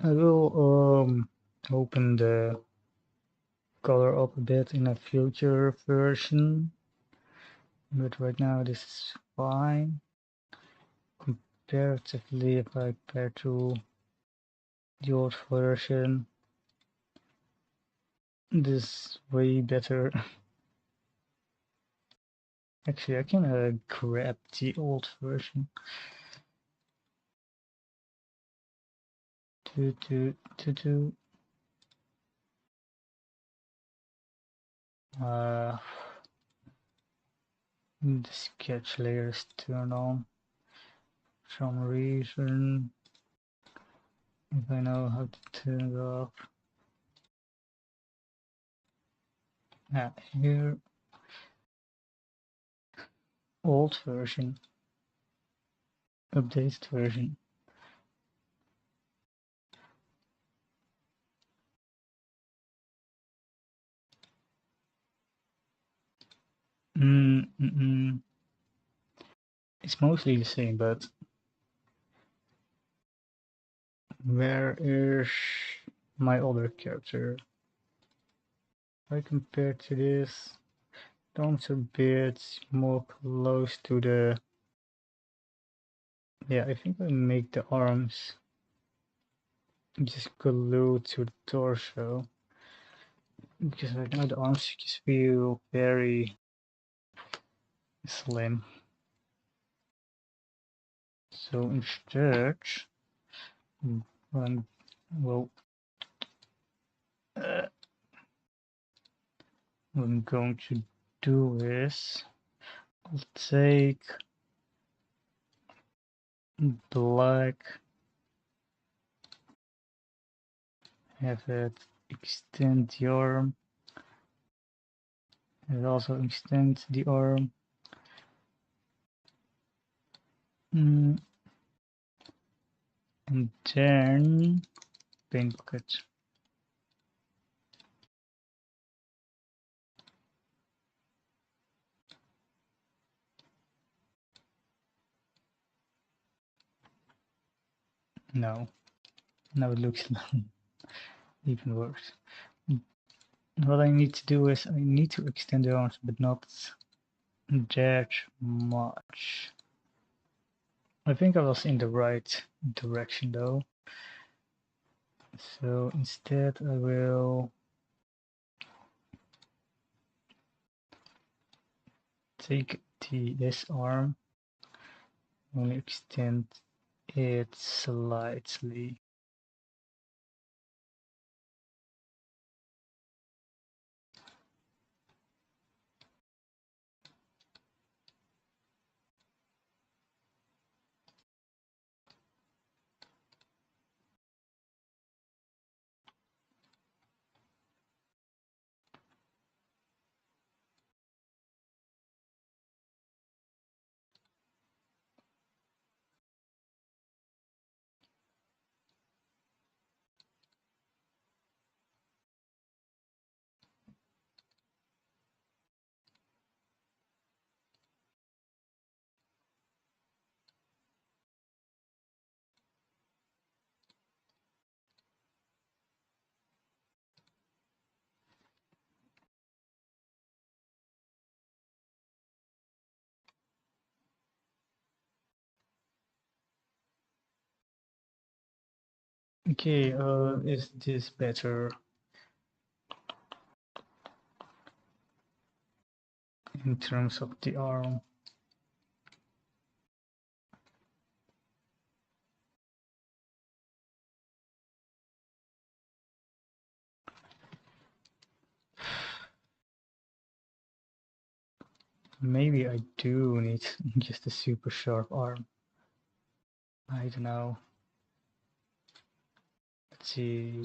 I will open the color up a bit in a future version, but right now this is fine. Comparatively, if I compare to the old version, this is way better. Actually, I can grab the old version. To the sketch layer is turned on for some reason. If I know how to turn it off. Here, old version, updated version. It's mostly the same, but where is my other character? If I compare to this, arms a bit more close to the. Yeah, I think I make the arms just glued to the torso. Because right now the arms just feel very slim. So instead, well, what I'm going to do is I'll take black, have it extend the arm, and also extend the arm. And then paint bucket. No, now it looks even worse. what I need to do is I need to extend the arms, but not that much. I think I was in the right direction though. So instead I will take this arm and extend it slightly. Okay, is this better in terms of the arm? Maybe I do need just a super sharp arm. I don't know. Let's see.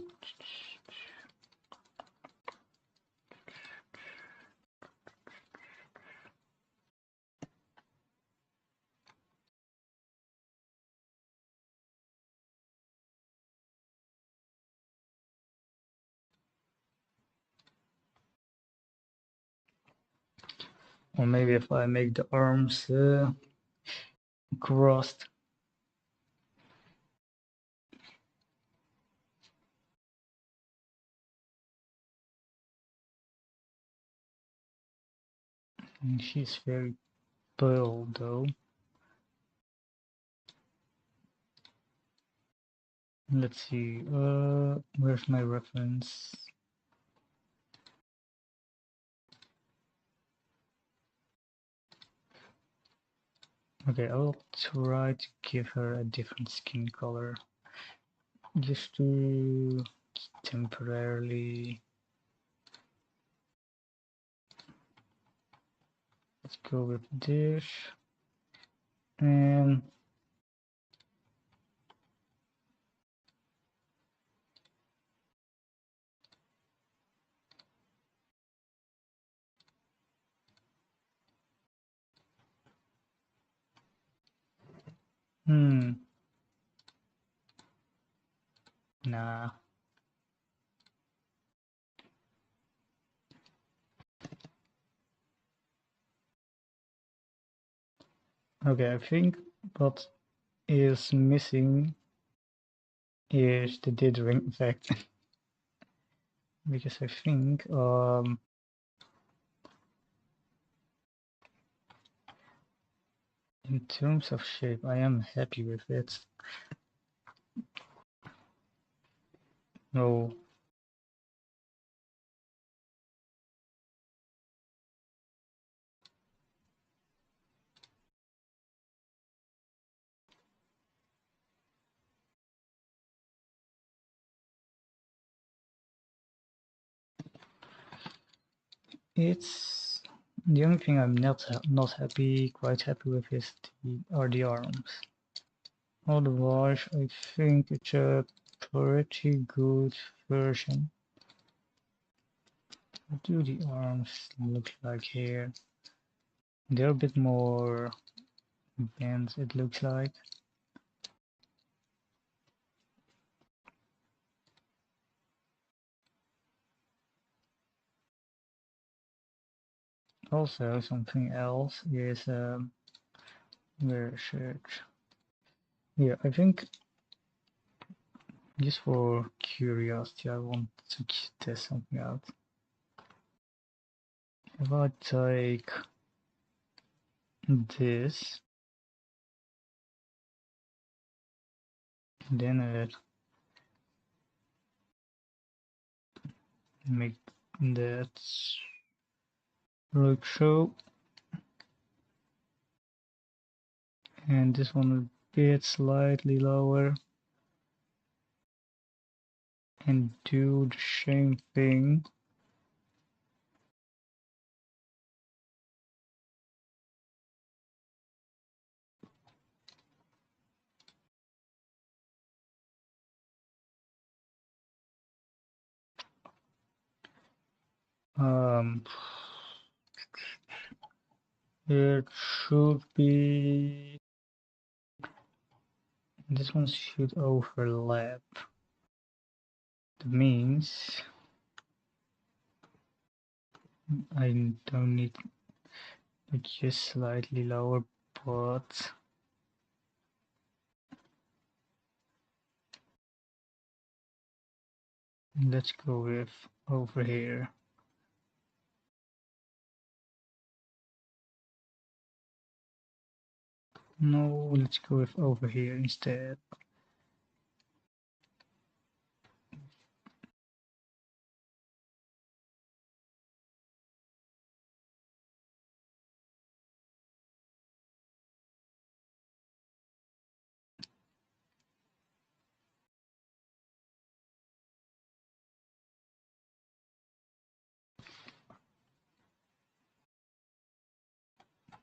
Or maybe if I make the arms crossed. And she's very pale though. Let's see, where's my reference? Okay, I'll try to give her a different skin color. Just to temporarily. Let's go with this. And nah. Okay, I think what is missing is the dithering effect. Because I think in terms of shape I am happy with it. No. It's the only thing I'm not quite happy with is are the arms. Otherwise, I think it's a pretty good version. What do the arms look like here? They're a bit more bent, it looks like. Also, something else is where is it? Yeah, I think just for curiosity, I want to test something out. If I take this, then I make that roadshow, and this one a bit slightly lower, and do the same thing. It should be, this one should overlap. That means I don't need it, just slightly lower, but let's go with over here. No, let's go with over here instead.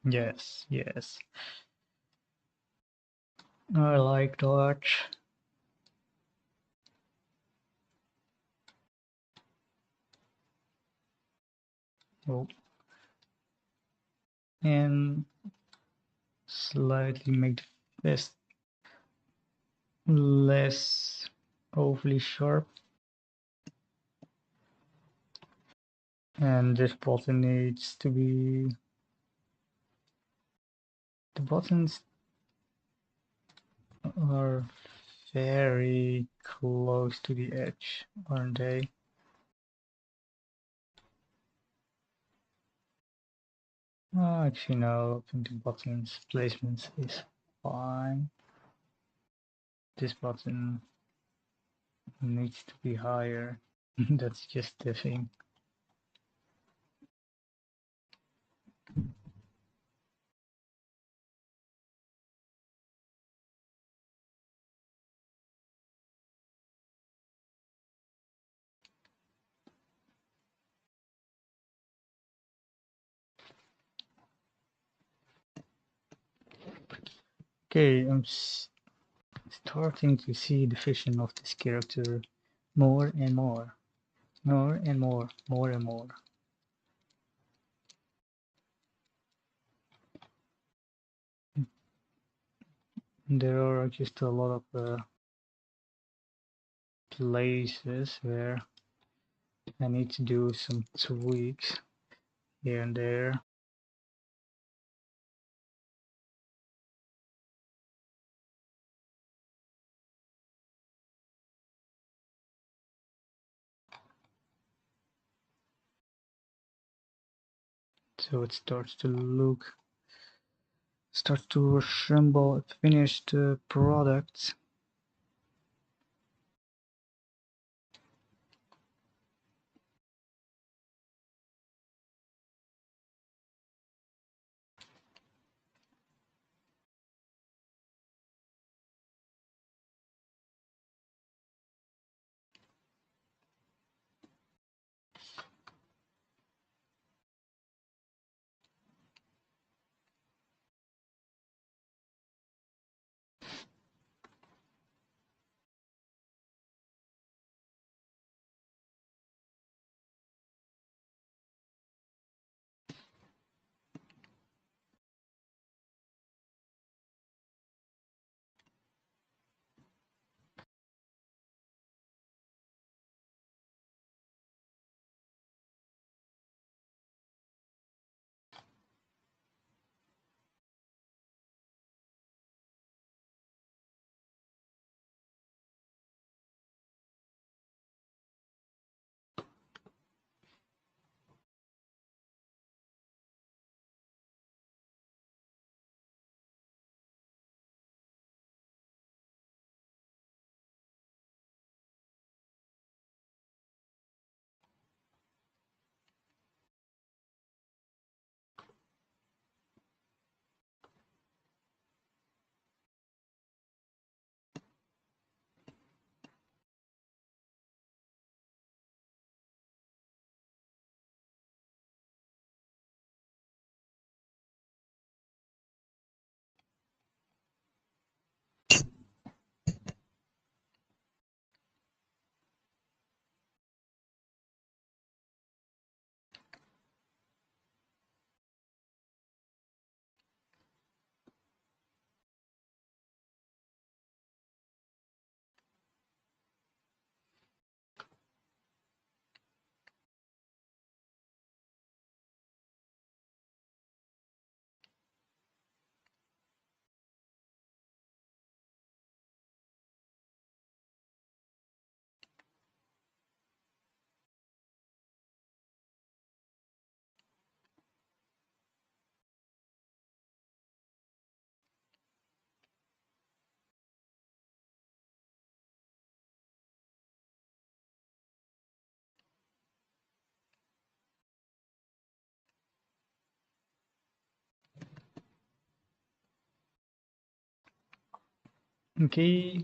Yes, yes. I like that. Oh. And slightly make the fist less overly sharp. And this button needs to be, the buttons are very close to the edge, aren't they? Actually, no, I think the button's placement is fine. This button needs to be higher. That's just the thing. Okay, I'm starting to see the vision of this character more and more. More and more, more and more. There are just a lot of places where I need to do some tweaks here and there. So it starts to resemble a finished product. Okay.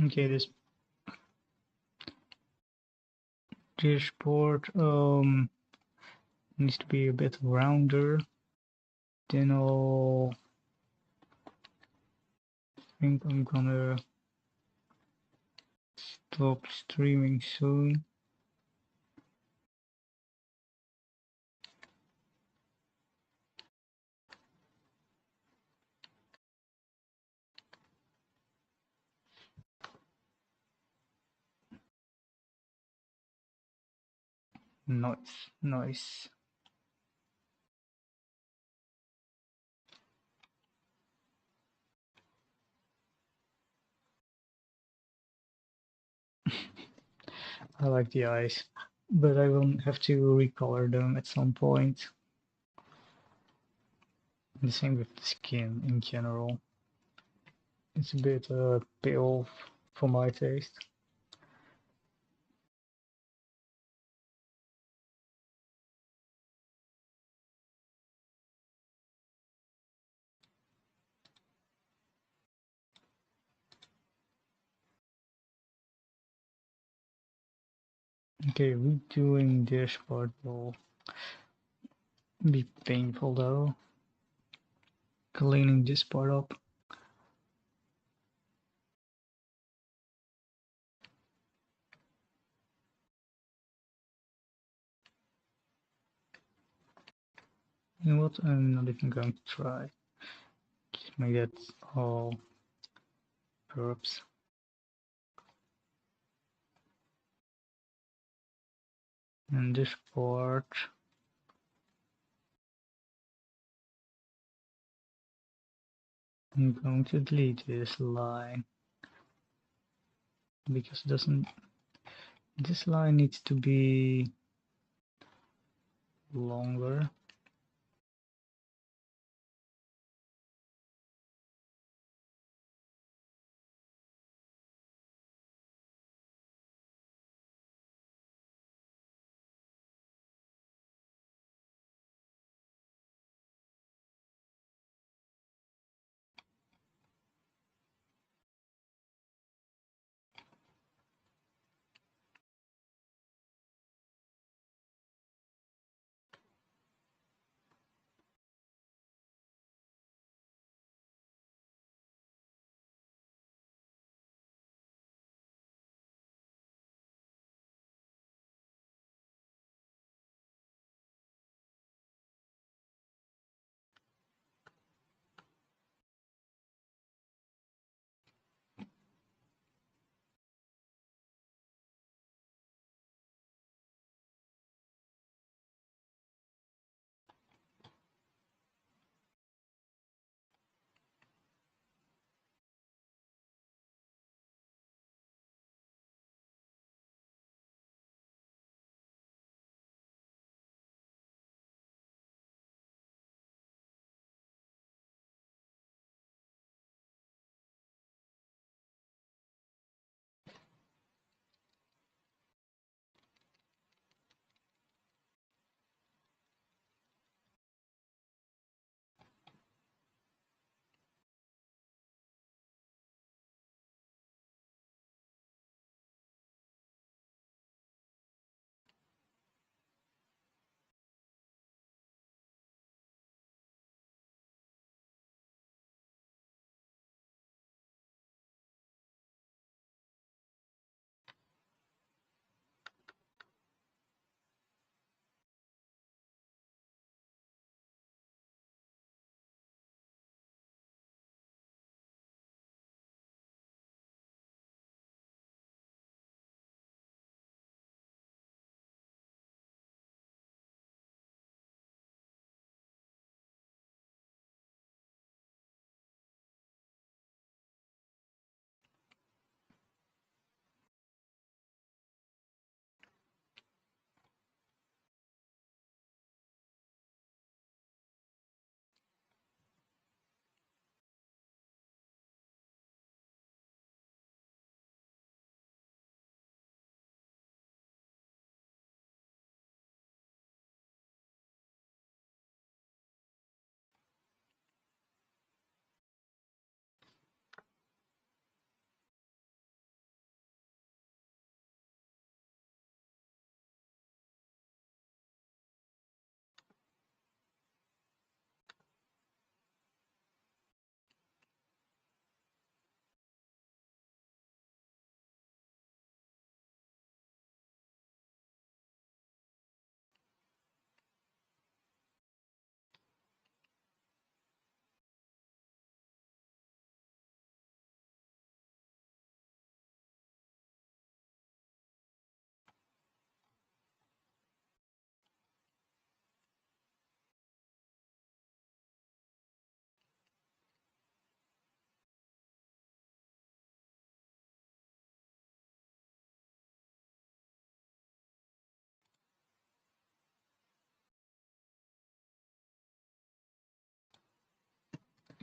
Okay, this dashboard needs to be a bit rounder. Then I think I'm gonna stop streaming soon. Nice, nice. I like the eyes, but I will have to recolor them at some point. The same with the skin in general. It's a bit pale for my taste. Okay, redoing this part will be painful though. Cleaning this part up. You know what? I'm not even going to try. Just make that all perhaps. And this part. I'm going to delete this line because it doesn't. This line needs to be longer.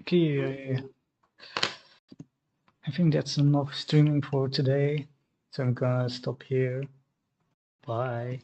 Okay, I think that's enough streaming for today. So I'm gonna stop here. Bye.